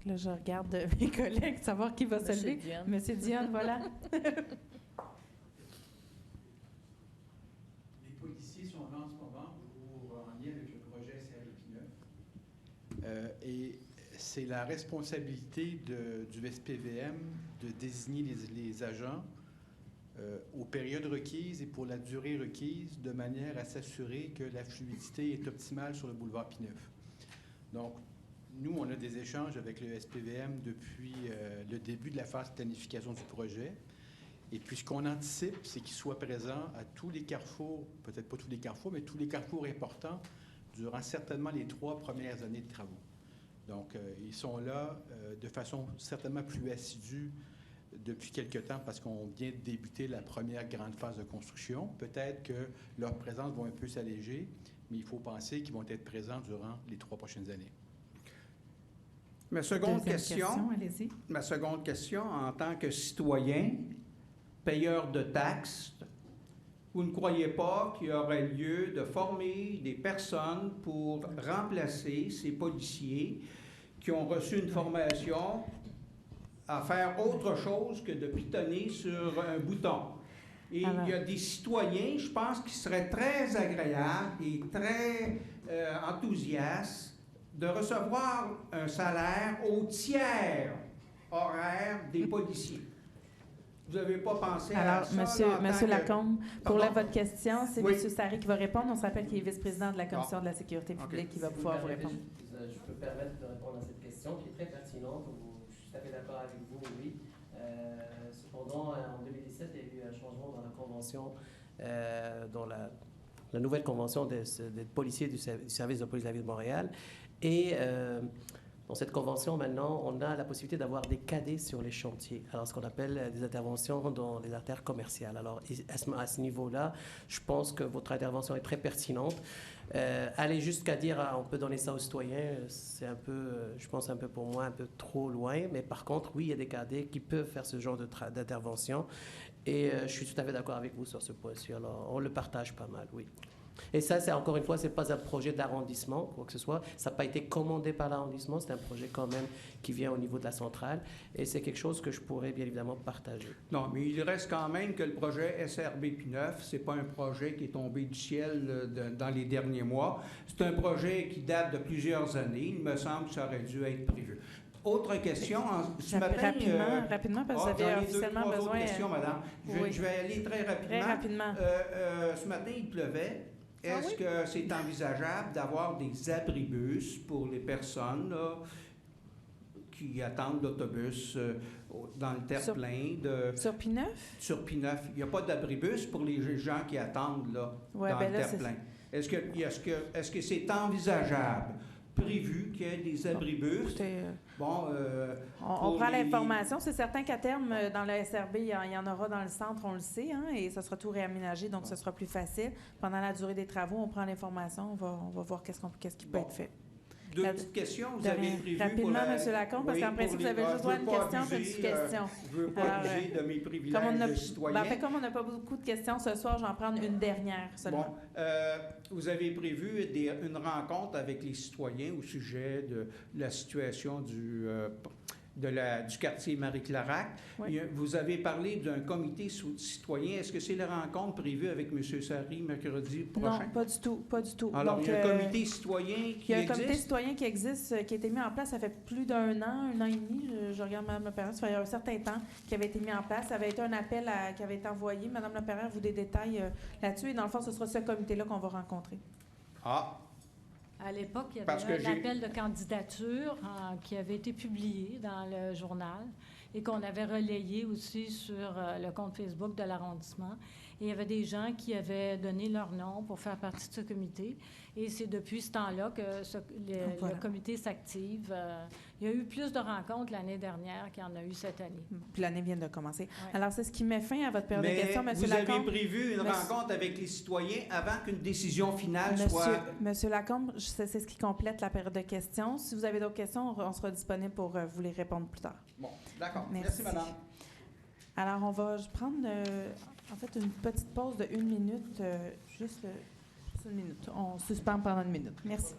Là, je regarde mes collègues, savoir qui va se lever. Monsieur Dionne, voilà. Les policiers sont là en ce moment en lien avec le projet SRI-9. Et c'est la responsabilité du SPVM de désigner les agents aux périodes requises et pour la durée requise, de manière à s'assurer que la fluidité est optimale sur le boulevard P9. Donc, nous, on a des échanges avec le SPVM depuis le début de la phase de planification du projet. Et puis, ce qu'on anticipe, c'est qu'ils soient présents à tous les carrefours, peut-être pas tous les carrefours, mais tous les carrefours importants durant certainement les 3 premières années de travaux. Donc, ils sont là de façon certainement plus assidue depuis quelque temps parce qu'on vient de débuter la première grande phase de construction. Peut-être que leur présence va un peu s'alléger, mais il faut penser qu'ils vont être présents durant les 3 prochaines années. Ma seconde question, en tant que citoyen, payeur de taxes, vous ne croyez pas qu'il y aurait lieu de former des personnes pour remplacer ces policiers qui ont reçu une formation à faire autre chose que de pitonner sur un bouton? Et il y a des citoyens, je pense, qui seraient très agréables et très enthousiastes de recevoir un salaire au tiers horaire des policiers. Vous n'avez pas pensé à ça? Alors, Monsieur Lacombe, pour votre question, c'est M. Sarry qui va répondre. On se rappelle qu'il est vice-président de la Commission de la sécurité publique qui va pouvoir vous répondre. Je peux me permettre de répondre à cette question qui est très pertinente. Je suis tout à fait d'accord avec vous, oui. Cependant, en 2017, il y a eu un changement dans la convention, dans la nouvelle convention des policiers du service de police de la Ville de Montréal. Et dans cette convention, maintenant, on a la possibilité d'avoir des cadets sur les chantiers. Alors, ce qu'on appelle des interventions dans les artères commerciales. Alors, à ce niveau-là, je pense que votre intervention est très pertinente. Aller jusqu'à dire on peut donner ça aux citoyens, c'est un peu, je pense un peu pour moi, un peu trop loin. Mais par contre, oui, il y a des cadets qui peuvent faire ce genre d'intervention. Et je suis tout à fait d'accord avec vous sur ce point-ci. Alors, on le partage pas mal, oui. Et ça, c'est encore une fois, c'est pas un projet d'arrondissement, quoi que ce soit. Ça n'a pas été commandé par l'arrondissement. C'est un projet quand même qui vient au niveau de la centrale. Et c'est quelque chose que je pourrais bien évidemment partager. Non, mais il reste quand même que le projet SRB-P9, c'est pas un projet qui est tombé du ciel dans les derniers mois. C'est un projet qui date de plusieurs années. Il me semble que ça aurait dû être prévu. Autre question. Ce matin, rapidement, parce que vous avez officiellement besoin... questions, madame. Je vais aller très rapidement. Très rapidement. Ce matin, il pleuvait. Est-ce que c'est envisageable d'avoir des abribus pour les personnes là, qui attendent l'autobus dans le terre-plein? Sur P9? Sur P9. Il n'y a pas d'abribus pour les gens qui attendent là, dans le terre-plein. Est-ce que c'est envisageable, prévu qu'il y ait des abribus? On prend l'information. C'est certain qu'à terme, dans le SRB, il y en aura dans le centre, on le sait, hein, et ça sera tout réaménagé, donc ce sera plus facile. Pendant la durée des travaux, on prend l'information, on va voir qu'est-ce qui peut être fait. Deux petites questions, vous avez prévu rapidement, M. Lacombe, parce qu'en principe, vous avez juste droit à une question, puis une question. Je ne veux pas abuser de mes privilèges de citoyen. Comme on n'a pas beaucoup de questions ce soir, j'en prends une dernière seulement. Vous avez prévu une rencontre avec les citoyens au sujet de la situation du quartier Marie-Clarac. Oui. Vous avez parlé d'un comité citoyen. Est-ce que c'est la rencontre prévue avec M. Sarry mercredi prochain? Non, pas du tout. Alors, il y a un comité citoyen qui existe? Il y a un comité citoyen qui existe, qui a été mis en place, ça fait plus d'un an et demi, je regarde Mme Laperrière, ça fait un certain temps qui avait été mis en place. Ça avait été un appel qui avait été envoyé. Mme Laperrière, vous des détails là-dessus. Et dans le fond, ce sera ce comité-là qu'on va rencontrer. À l'époque, il y avait un appel de candidature qui avait été publié dans le journal et qu'on avait relayé aussi sur le compte Facebook de l'arrondissement. Et il y avait des gens qui avaient donné leur nom pour faire partie de ce comité. Et c'est depuis ce temps-là que le comité s'active. Il y a eu plus de rencontres l'année dernière qu'il y en a eu cette année. Puis l'année vient de commencer. Ouais. Alors, c'est ce qui met fin à votre période de questions, M. vous Lacombe. avez prévu une Monsieur- rencontre avec les citoyens avant qu'une décision finale Monsieur, soit... Monsieur Lacombe, c'est ce qui complète la période de questions. Si vous avez d'autres questions, on sera disponible pour vous les répondre plus tard. Bon, d'accord. Merci. Merci, madame. Alors, on va prendre en fait une petite pause de 1 minute, juste 1 minute. On suspend pendant 1 minute. Merci.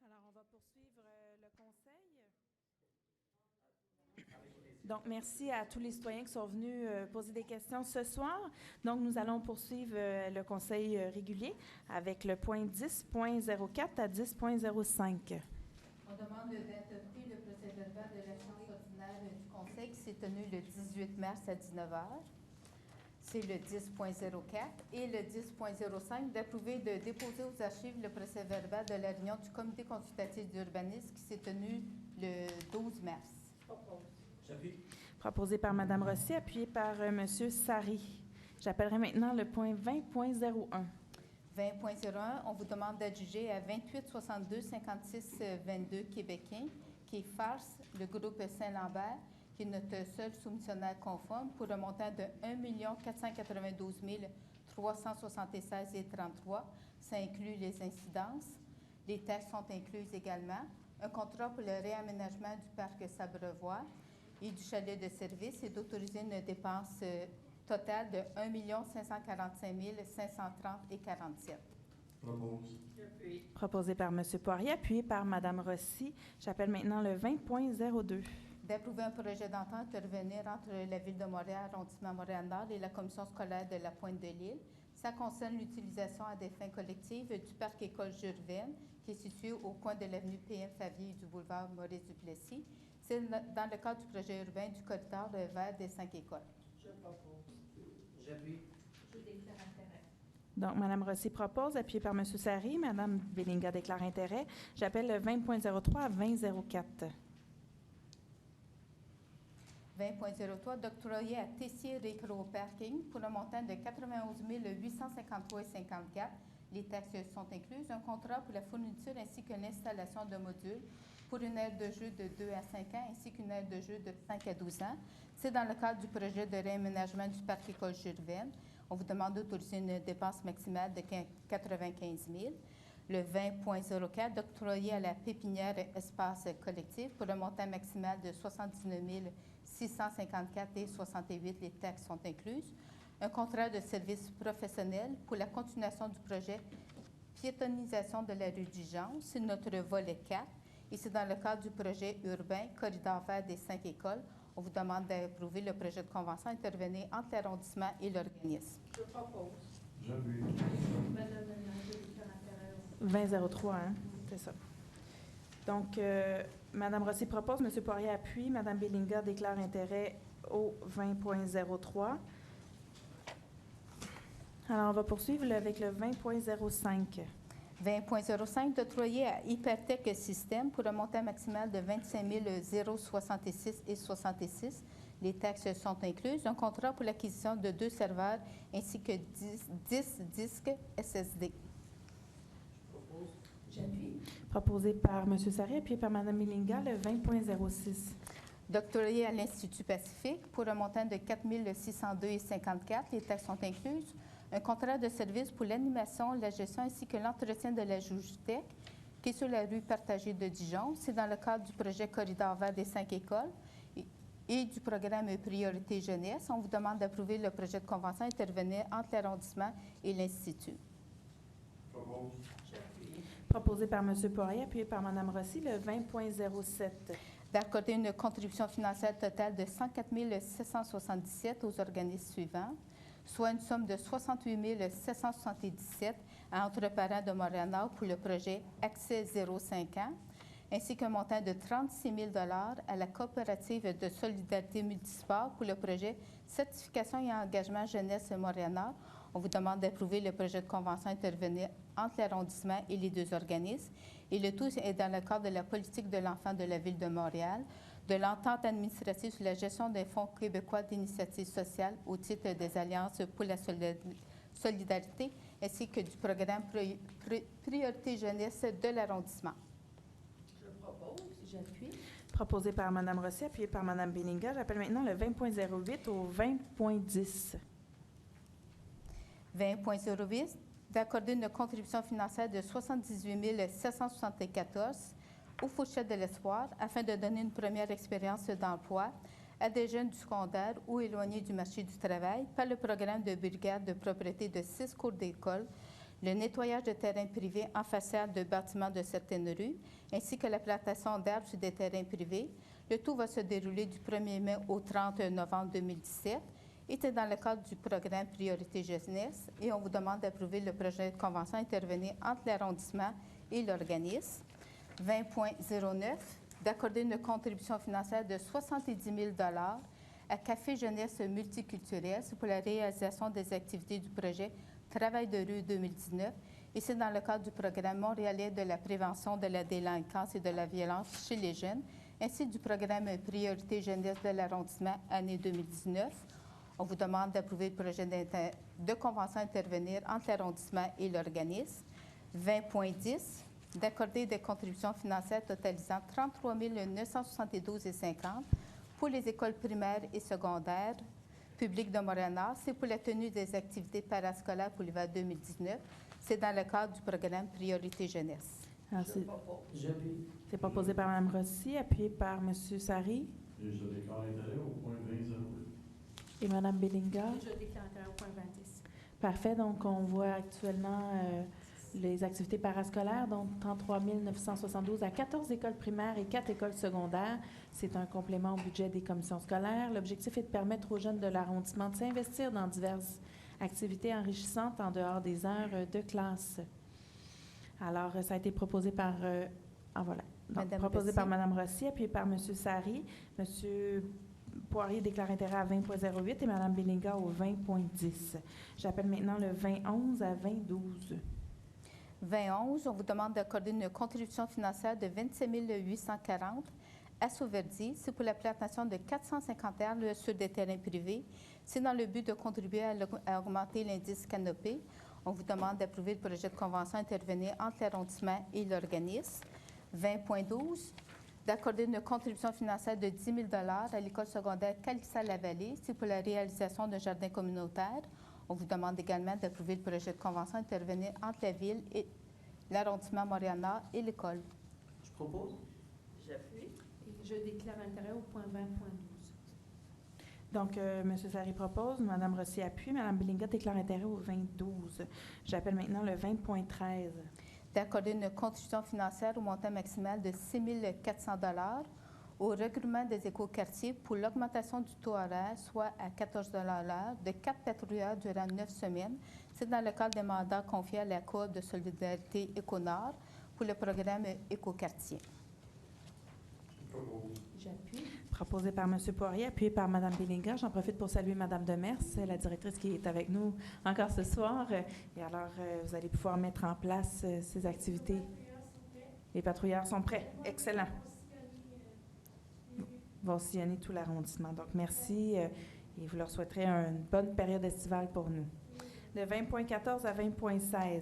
Alors, on va poursuivre le conseil. Donc, merci à tous les citoyens qui sont venus poser des questions ce soir. Donc, nous allons poursuivre le conseil régulier avec le point 10.04 à 10.05. On demande d'adopter le procès-verbal de la séance ordinaire du conseil qui s'est tenue le 18 mars à 19h. C'est le 10.04 et le 10.05 d'approuver de déposer aux archives le procès-verbal de la réunion du comité consultatif d'urbanisme qui s'est tenue le 12 mars. Proposé par Mme Rossi, appuyé par M. Sari. J'appellerai maintenant le point 20.01. 20.01, on vous demande d'adjuger à 2862-56-22 Québécois, qui est farce, le groupe Saint-Lambert, qui est notre seul soumissionnaire conforme, pour un montant de 1 492 376,33. Ça inclut les incidences. Les taxes sont incluses également. Un contrat pour le réaménagement du parc Sabrevois et du chalet de service et d'autoriser une dépense totale de 1 545 530,47. Proposé par M. Poirier, appuyé par Mme Rossi. J'appelle maintenant le 20.02. D'approuver un projet d'entente de revenir entre la Ville de Montréal, arrondissement Montréal-Nord et la Commission scolaire de la Pointe-de-l'Île. Ça concerne l'utilisation à des fins collectives du parc école Jules Verne, qui est situé au coin de l'avenue PM Favier et du boulevard Maurice-Duplessis. C'est dans le cadre du projet urbain du corridor vert des 5 écoles. Je propose. J'appuie. Je déclare intérêt. Donc, Mme Rossi propose, appuyé par M. Sari. Mme Bellinga déclare intérêt. J'appelle le 20.03 à 20.04. 20.03, d'octroyer à Tessier Récro Parking pour un montant de 91 853,54. Les taxes sont incluses. Un contrat pour la fourniture ainsi qu'une installation de modules pour une aire de jeu de 2 à 5 ans ainsi qu'une aire de jeu de 5 à 12 ans. C'est dans le cadre du projet de réaménagement du parc école Jules Verne. On vous demande d'autoriser une dépense maximale de 95 000. Le 20.04, d'octroyer à la pépinière espace collectif pour un montant maximal de 79 654 et 68, les taxes sont incluses. Un contrat de service professionnel pour la continuation du projet piétonisation de la rue du Jean, c'est notre volet 4. Et c'est dans le cadre du projet urbain Corridor vert des 5 écoles. On vous demande d'approuver le projet de convention intervenir entre l'arrondissement et l'organisme. Je propose. J'appuie. 2003, hein? C'est ça. Donc, Mme Rossi propose, M. Poirier appuie, Mme Bellinga déclare intérêt au 20.03. Alors, on va poursuivre avec le 20.05. 20.05, d'octroyer à Hypertech System pour un montant maximal de 25 066 et 66. Les taxes sont incluses. Un contrat pour l'acquisition de 2 serveurs ainsi que 10 disques SSD. J'appuie. Proposé par M. Sarri, appuyé par Mme Bellinga, le 20.06. D'octroyer à l'Institut Pacifique pour un montant de 4 602,54. Les taxes sont incluses. Un contrat de service pour l'animation, la gestion ainsi que l'entretien de la Joujutec, qui est sur la rue partagée de Dijon. C'est dans le cadre du projet Corridor vert des 5 écoles et du programme Priorité Jeunesse. On vous demande d'approuver le projet de convention intervenir entre l'arrondissement et l'Institut. Proposé par M. Poirier, appuyé par Mme Rossi, le 20.07. D'accorder une contribution financière totale de 104 777 aux organismes suivants, soit une somme de 68 777 à Entre Parents de Montréal-Nord pour le projet Accès 0,5 ans, ainsi qu'un montant de 36 000 à la coopérative de solidarité multisport pour le projet Certification et engagement jeunesse Montréal-Nord. On vous demande d'approuver le projet de convention intervenir entre l'arrondissement et les 2 organismes. Et le tout est dans le cadre de la politique de l'enfant de la Ville de Montréal, de l'entente administrative sur la gestion des fonds québécois d'initiative sociale au titre des Alliances pour la solidarité, ainsi que du programme Priorité Jeunesse de l'arrondissement. Je propose, j'appuie. Proposé par Mme Rossi, appuyé par Mme Bellinga. J'appelle maintenant le 20.08 au 20.10. 20.08, d'accorder une contribution financière de 78 774 aux Fourchettes de l'Espoir afin de donner une première expérience d'emploi à des jeunes du secondaire ou éloignés du marché du travail par le programme de brigade de propriété de 6 cours d'école, le nettoyage de terrains privés en façade de bâtiments de certaines rues, ainsi que la plantation d'arbres sur des terrains privés. Le tout va se dérouler du 1er mai au 30 novembre 2017. Était dans le cadre du programme Priorité Jeunesse et on vous demande d'approuver le projet de convention intervenir entre l'arrondissement et l'organisme. 20.09, d'accorder une contribution financière de 70 000 à Café Jeunesse Multiculturel pour la réalisation des activités du projet Travail de rue 2019 et c'est dans le cadre du programme montréalais de la prévention de la délinquance et de la violence chez les jeunes ainsi du programme Priorité Jeunesse de l'arrondissement année 2019. On vous demande d'approuver le projet de convention intervenir entre l'arrondissement et l'organisme. 20.10, d'accorder des contributions financières totalisant 33 972,50 pour les écoles primaires et secondaires publiques de Montréal-Nord. C'est pour la tenue des activités parascolaires pour l'hiver 2019. C'est dans le cadre du programme Priorité Jeunesse. C'est proposé par Mme Rossi, appuyé par M. Sarri. Et je déclare intérêt au point 20.08. Et Mme Bellinga. Et je déclare intérêt au point 20. Parfait. Donc, on voit actuellement les activités parascolaires, donc 33 972 à 14 écoles primaires et 4 écoles secondaires. C'est un complément au budget des commissions scolaires. L'objectif est de permettre aux jeunes de l'arrondissement de s'investir dans diverses activités enrichissantes en dehors des heures de classe. Alors, ça a été proposé par... par Mme Rossi, appuyé par M. Sarri. M. Poirier déclare intérêt à 20.08 et Mme Bellinga au 20.10. J'appelle maintenant le 2011 à 2012. 2011, on vous demande d'accorder une contribution financière de 27 840 à Sauverdy. C'est pour la plantation de 450 arbres sur des terrains privés. C'est dans le but de contribuer à augmenter l'indice canopé. On vous demande d'approuver le projet de convention intervenir entre l'arrondissement et l'organisme. 20.12, d'accorder une contribution financière de 10 000 à l'école secondaire Calissa-la-Vallée. C'est pour la réalisation d'un jardin communautaire. On vous demande également d'approuver le projet de convention intervenir entre la Ville et l'arrondissement Montréal-Nord et l'école. Je propose. J'appuie. Et je déclare intérêt au point 20.12. Donc, M. Sari propose, Mme Rossi appuie, Mme Bilinga déclare intérêt au 20.12. J'appelle maintenant le 20.13. D'accorder une contribution financière au montant maximal de 6 400 $ au regroupement des écoquartiers pour l'augmentation du taux horaire, soit à 14 $ l'heure, de 4 patrouilleurs durant 9 semaines. C'est dans le cadre des mandats confiés à la Coop de solidarité Éconord pour le programme Écoquartier. J'appuie. Proposé par M. Poirier, appuyé par Mme Bilinga. J'en profite pour saluer Mme Demers, la directrice qui est avec nous encore ce soir. Et alors, vous allez pouvoir mettre en place ces activités. Les patrouilleurs sont prêts. Excellent. Vont sillonner tout l'arrondissement. Donc, merci et vous leur souhaiterez une bonne période estivale pour nous. De 20.14 à 20.16.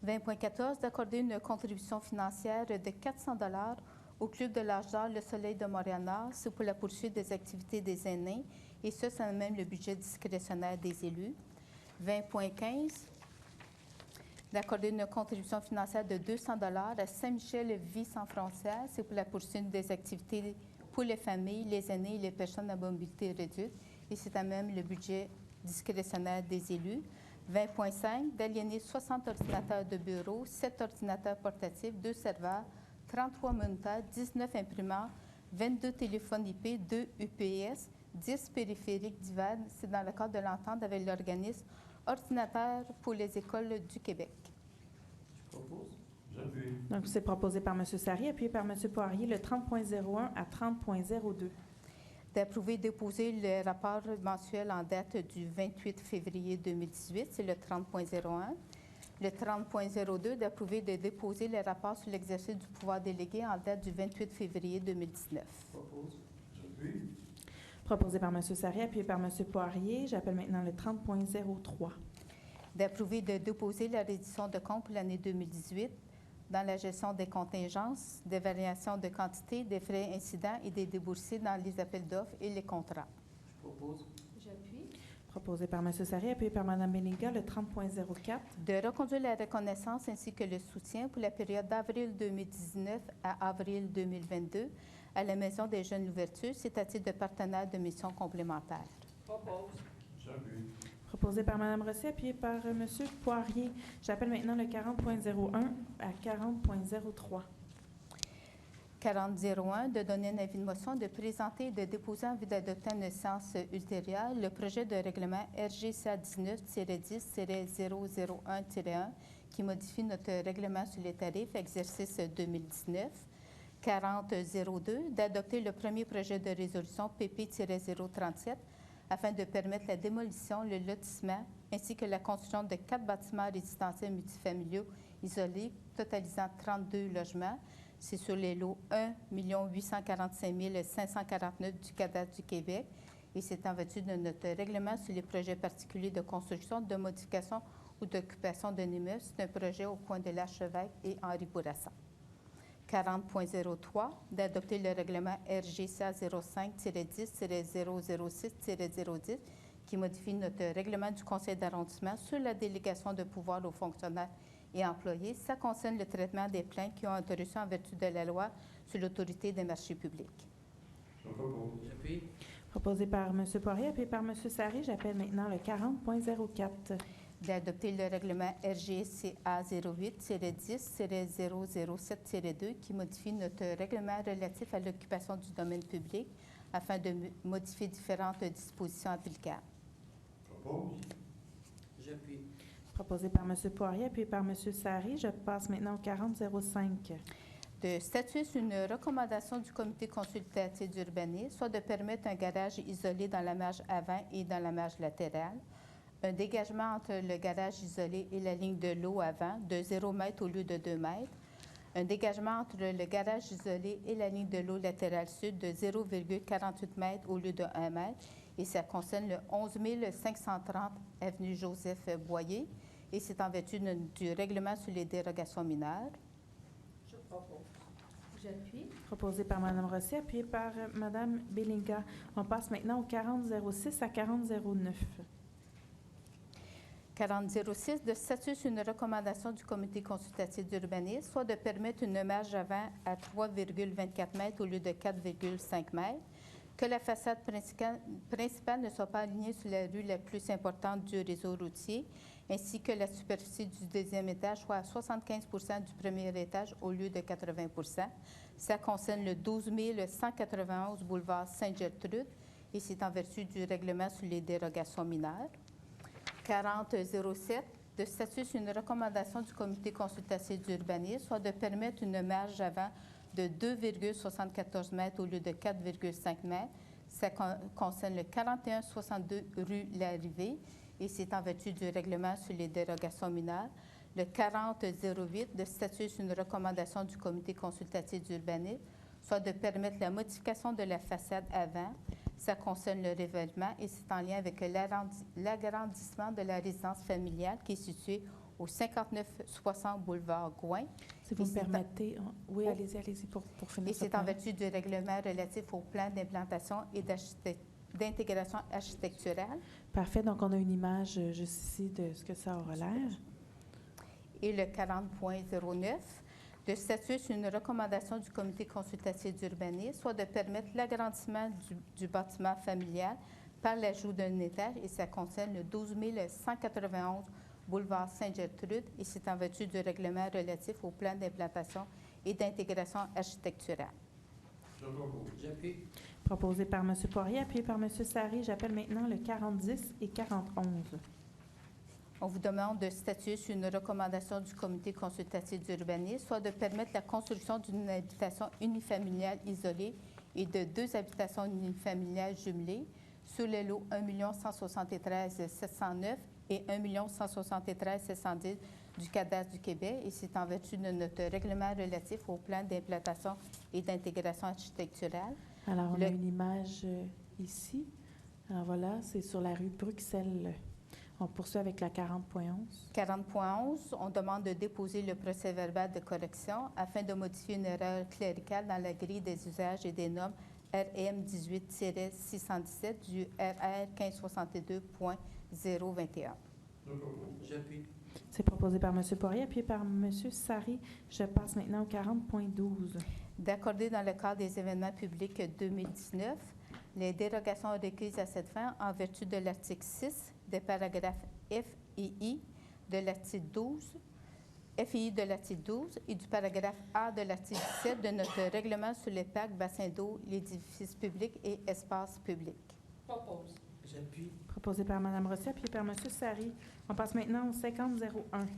20.14, d'accorder une contribution financière de 400 $ au Club de l'Âge d'Or Le Soleil de Montréal-Nord. C'est pour la poursuite des activités des aînés, et ce, c'est même le budget discrétionnaire des élus. 20.15, d'accorder une contribution financière de 200 $ à Saint-Michel-Vie sans frontières. C'est pour la poursuite des activités pour les familles, les aînés et les personnes à mobilité réduite, et c'est à même le budget discrétionnaire des élus. 20.5, d'aliéner 60 ordinateurs de bureau, 7 ordinateurs portatifs, 2 serveurs, 33 moniteurs, 19 imprimantes, 22 téléphones IP, 2 UPS, 10 périphériques divers. C'est dans le cadre de l'entente avec l'organisme Ordinateurs pour les écoles du Québec. Je propose. J'appuie. Donc, c'est proposé par M. Sari, appuyé par M. Poirier, le 30.01 à 30.02. D'approuver et déposer le rapport mensuel en date du 28 février 2018, c'est le 30.01. Le 30.02, d'approuver et de déposer le rapport sur l'exercice du pouvoir délégué en date du 28 février 2019. Propose. J'appuie. Proposé par M. Sari, appuyé par M. Poirier. J'appelle maintenant le 30.03. D'approuver et de déposer la reddition de comptes pour l'année 2018 dans la gestion des contingences, des variations de quantité, des frais incidents et des déboursés dans les appels d'offres et les contrats. Je propose. J'appuie. Proposé par M. Sari, appuyé par Mme Bilinga, le 30.04. De reconduire la reconnaissance ainsi que le soutien pour la période d'avril 2019 à avril 2022 à la Maison des Jeunes L'Ouverture, c'est à titre de partenaire de mission complémentaire. Propose. J'appuie. Proposé par Mme Rossi, appuyé par M. Poirier. J'appelle maintenant le 40.01 à 40.03. 40.01, de donner un avis de motion, de présenter et de déposer en vue d'adopter une séance ultérieure le projet de règlement RGCA 19-10-001-1 qui modifie notre règlement sur les tarifs exercice 2019. 40.02, d'adopter le premier projet de résolution PP-037 afin de permettre la démolition, le lotissement ainsi que la construction de 4 bâtiments résidentiels multifamiliaux isolés totalisant 32 logements. C'est sur les lots 1 845 549 du cadastre du Québec et c'est en vertu de notre règlement sur les projets particuliers de construction, de modification ou d'occupation d'un immeuble. C'est un projet au coin de l'Archevêque et Henri Bourassa. 40.03, d'adopter le règlement RGCA 05-10-006-010 qui modifie notre règlement du conseil d'arrondissement sur la délégation de pouvoir aux fonctionnaires et employés. Ça concerne le traitement des plaintes qui ont été reçues en vertu de la loi sur l'autorité des marchés publics. Je propose. J'appuie. Proposé par M. Poirier, appuyé par M. Sari. J'appelle maintenant le 40.04. D'adopter le règlement RGCA 08-10-007-2 qui modifie notre règlement relatif à l'occupation du domaine public afin de modifier différentes dispositions applicables. Propose. J'appuie. Proposé par M. Poirier, appuyé par M. Sari. Je passe maintenant au 40.05. De statuer sur une recommandation du comité consultatif d'urbanisme, soit de permettre un garage isolé dans la marge avant et dans la marge latérale, un dégagement entre le garage isolé et la ligne de l'eau avant de 0 m au lieu de 2 m, un dégagement entre le garage isolé et la ligne de l'eau latérale sud de 0,48 m au lieu de 1 m, et ça concerne le 11 530 avenue Joseph Boyer, et c'est en vertu du règlement sur les dérogations mineures. Je propose. J'appuie. Proposé par Mme Rossi, appuyé par Mme Bilinga. On passe maintenant au 40.06 à 40.09. 4006, de statuer sur une recommandation du comité consultatif d'urbanisme, soit de permettre une marge avant à 3,24 mètres au lieu de 4,5 mètres, que la façade principale ne soit pas alignée sur la rue la plus importante du réseau routier, ainsi que la superficie du deuxième étage soit à 75 du premier étage au lieu de 80 Ça concerne le 12 191 boulevard Sainte-Gertrude et c'est en vertu du règlement sur les dérogations mineures. 4007, de statuer sur une recommandation du comité consultatif d'urbanisme, soit de permettre une marge avant de 2,74 mètres au lieu de 4,5 mètres. Ça concerne le 4162 rue Larrivée et c'est en vertu du règlement sur les dérogations mineures. Le 4008, de statuer sur une recommandation du comité consultatif d'urbanisme, soit de permettre la modification de la façade avant. Ça concerne le revêtement et c'est en lien avec l'agrandissement de la résidence familiale qui est située au 5960 boulevard Gouin. Si vous me permettez, oui, allez-y pour finir. Et c'est en vertu du règlement relatif au plan d'implantation et d'intégration architecturale. Parfait. Donc, on a une image juste ici de ce que ça aura l'air. Et le 40.09, de statuer sur une recommandation du comité consultatif d'urbanisme, soit de permettre l'agrandissement du bâtiment familial par l'ajout d'un étage, et ça concerne le 12 191 boulevard Sainte-Gertrude, et c'est en vertu du règlement relatif au plan d'implantation et d'intégration architecturale. J'appuie. Proposé par M. Poirier, appuyé par M. Sarry. J'appelle maintenant le 4010 et 4011. On vous demande de statuer sur une recommandation du comité consultatif d'urbanisme, soit de permettre la construction d'une habitation unifamiliale isolée et de 2 habitations unifamiliales jumelées sur les lots 1 173 709 et 1 173 710 du cadastre du Québec, et c'est en vertu de notre règlement relatif au plan d'implantation et d'intégration architecturale. Alors, on a une image ici. Alors voilà, c'est sur la rue Bruxelles. On poursuit avec la 40.11. 40.11, on demande de déposer le procès-verbal de correction afin de modifier une erreur cléricale dans la grille des usages et des normes RM 18-617 du RR 1562.021. J'appuie. C'est proposé par M. Poirier, appuyé par M. Sarry. Je passe maintenant au 40.12. D'accorder dans le cadre des événements publics 2019 les dérogations requises à cette fin en vertu de l'article 6 des paragraphes F et I de l'article 12, FI de l'article 12 et du paragraphe A de l'article 17 de notre règlement sur les parcs, bassins d'eau, les édifices publics et espaces publics. Propose. J'appuie. Proposé par Mme Rossi, appuyé par M. Sarry. On passe maintenant au 5001.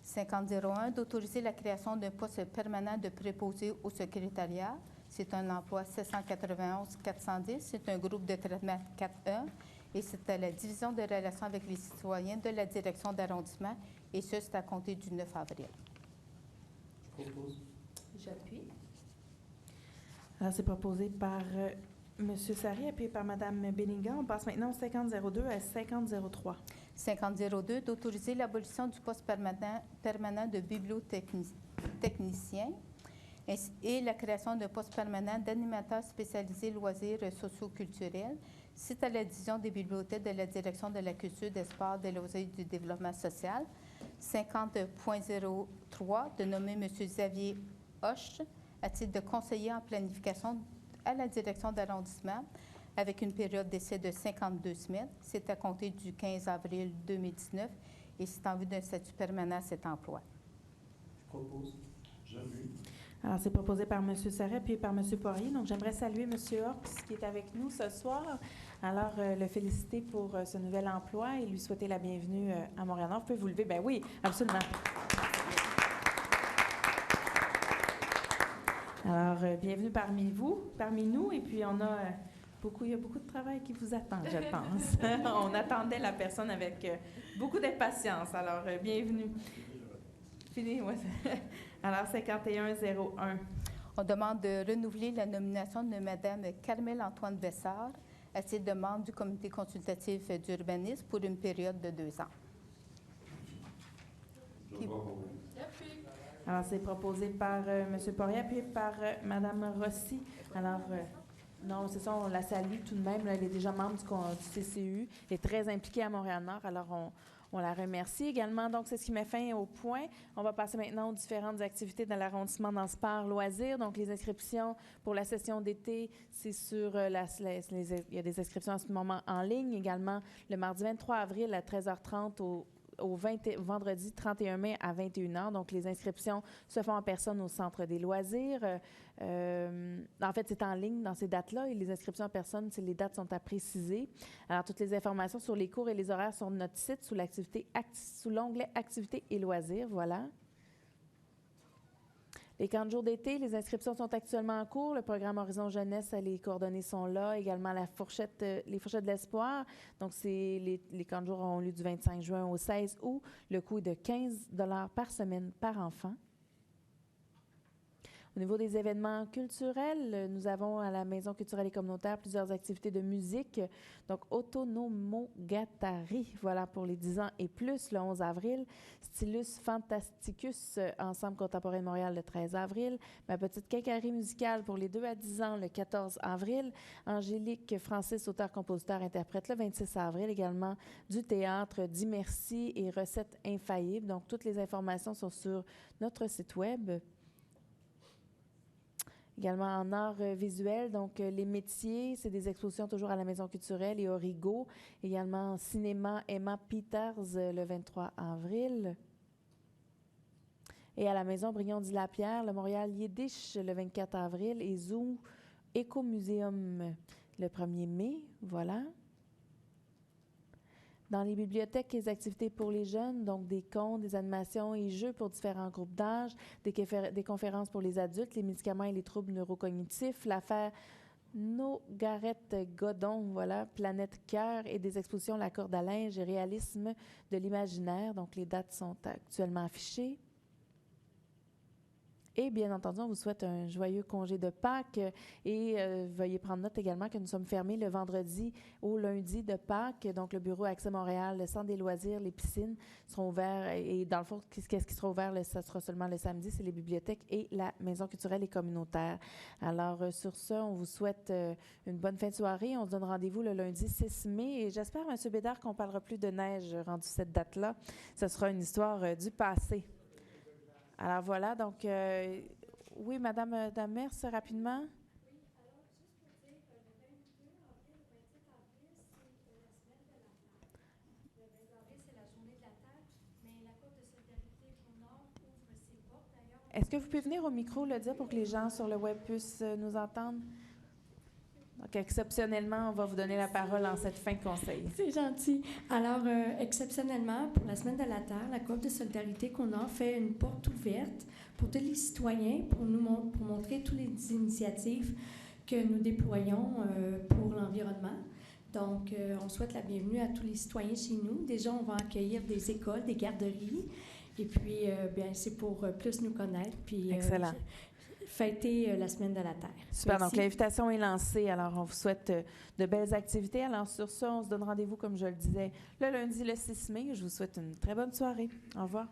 5001, d'autoriser la création d'un poste permanent de préposé au secrétariat. C'est un emploi 791-410. C'est un groupe de traitement 4E. Et c'est à la division de relations avec les citoyens de la direction d'arrondissement. Et ce, c'est à compter du 9 avril. Je propose. J'appuie. Alors, c'est proposé par M. Sarry, appuyé par Mme Benninga. On passe maintenant au 5002 à 5003. 5002, d'autoriser l'abolition du poste permanent de bibliotechnicien et la création d'un poste permanent d'animateur spécialisé loisirs socioculturels. C'est à la division des bibliothèques de la Direction de la culture, des sports, des loisirs et du développement social. 50.03, de nommer M. Xavier Hoche à titre de conseiller en planification à la direction d'arrondissement avec une période d'essai de 52 semaines. C'est à compter du 15 avril 2019 et c'est en vue d'un statut permanent à cet emploi. Je propose. J'appuie. Alors, c'est proposé par M. Sarry, appuyé par M. Poirier. Donc, j'aimerais saluer M. Horps qui est avec nous ce soir. Alors, le féliciter pour ce nouvel emploi et lui souhaiter la bienvenue à Montréal-Nord. Vous pouvez vous lever? Ben oui, absolument. Alors, bienvenue parmi nous. Et puis, il y a beaucoup de travail qui vous attend, je pense. On attendait la personne avec beaucoup d'impatience. Alors, bienvenue. Fini, ouais. Alors, 5101. On demande de renouveler la nomination de Mme Carmel Antoine Bessard à titre de membre du comité consultatif d'urbanisme pour une période de 2 ans. Alors, c'est proposé par M. Poirier, puis par Mme Rossi. Alors, non, c'est ça, on la salue tout de même. Là, elle est déjà membre du CCU, elle est très impliquée à Montréal-Nord. Alors, On la remercie également. Donc, c'est ce qui met fin au point. On va passer maintenant aux différentes activités dans l'arrondissement dans sport loisirs. Donc, les inscriptions pour la session d'été, c'est sur il y a des inscriptions en ce moment en ligne. Également, le mardi 23 avril à 13h30 au vendredi 31 mai à 21h. Donc, les inscriptions se font en personne au Centre des loisirs. En fait, c'est en ligne dans ces dates-là et les inscriptions en personne, les dates sont à préciser. Alors, toutes les informations sur les cours et les horaires sur notre site sous l'onglet « Activités et loisirs ». Voilà. Les camps de jour d'été, les inscriptions sont actuellement en cours. Le programme Horizon Jeunesse, les coordonnées sont là. Également, les fourchettes de l'espoir. Donc, les camps de jour ont lieu du 25 juin au 16 août. Le coût est de 15 $ par semaine par enfant. Au niveau des événements culturels, nous avons à la Maison culturelle et communautaire plusieurs activités de musique. Donc, Autonomogatari, voilà, pour les 10 ans et plus, le 11 avril. Stylus Fantasticus, Ensemble contemporain de Montréal, le 13 avril. Ma petite quincaillerie musicale pour les 2 à 10 ans, le 14 avril. Angélique Francis, auteur-compositeur, interprète, le 26 avril. Également du théâtre, Dis merci et recettes infaillibles. Donc, toutes les informations sont sur notre site web. Également en art visuel, donc les métiers, c'est des expositions toujours à la Maison culturelle et au Rigaud. Également en cinéma, Emma Peters le 23 avril. Et à la Maison Brignon-dit-Lapierre, le Montréal Yiddish le 24 avril et Zoo Écomuséum le 1er mai. Voilà. Dans les bibliothèques, les activités pour les jeunes, donc des contes, des animations et jeux pour différents groupes d'âge, des conférences pour les adultes, les médicaments et les troubles neurocognitifs, l'affaire Nogaret-Godon, voilà, Planète Cœur et des expositions La corde à linge et réalisme de l'imaginaire. Donc, les dates sont actuellement affichées. Et bien entendu, on vous souhaite un joyeux congé de Pâques et veuillez prendre note également que nous sommes fermés le vendredi au lundi de Pâques. Donc, le bureau Accès Montréal, le centre des loisirs, les piscines seront ouverts. Et dans le fond, qu'est-ce qui sera ouvert? Ça sera seulement le samedi, c'est les bibliothèques et la maison culturelle et communautaire. Alors, sur ce, on vous souhaite une bonne fin de soirée. On se donne rendez-vous le lundi 6 mai. Et j'espère, M. Bédard, qu'on ne parlera plus de neige rendu cette date-là. Ce sera une histoire du passé. Alors voilà, donc, oui, Madame Damers, rapidement. Oui, alors, juste pour dire, le 22 avril, le 27 avril, c'est la semaine de la Terre. Le 22 avril, c'est la journée de la Terre, mais la Côte de solidarité au Nord ouvre ses portes d'ailleurs. Est-ce que vous pouvez venir au micro le dire pour que les gens sur le web puissent nous entendre? Donc, exceptionnellement, on va vous donner la parole en cette fin de conseil. C'est gentil. Alors, exceptionnellement, pour la Semaine de la Terre, la Coop de solidarité qu'on a fait une porte ouverte pour tous les citoyens, pour montrer toutes les initiatives que nous déployons pour l'environnement. Donc, on souhaite la bienvenue à tous les citoyens chez nous. Déjà, on va accueillir des écoles, des garderies. Et puis, bien, c'est pour plus nous connaître. Puis, excellent. Fêter la Semaine de la Terre. Super. Merci. Donc, l'invitation est lancée. Alors, on vous souhaite de belles activités. Alors, sur ça, on se donne rendez-vous, comme je le disais, le lundi, le 6 mai. Je vous souhaite une très bonne soirée. Au revoir.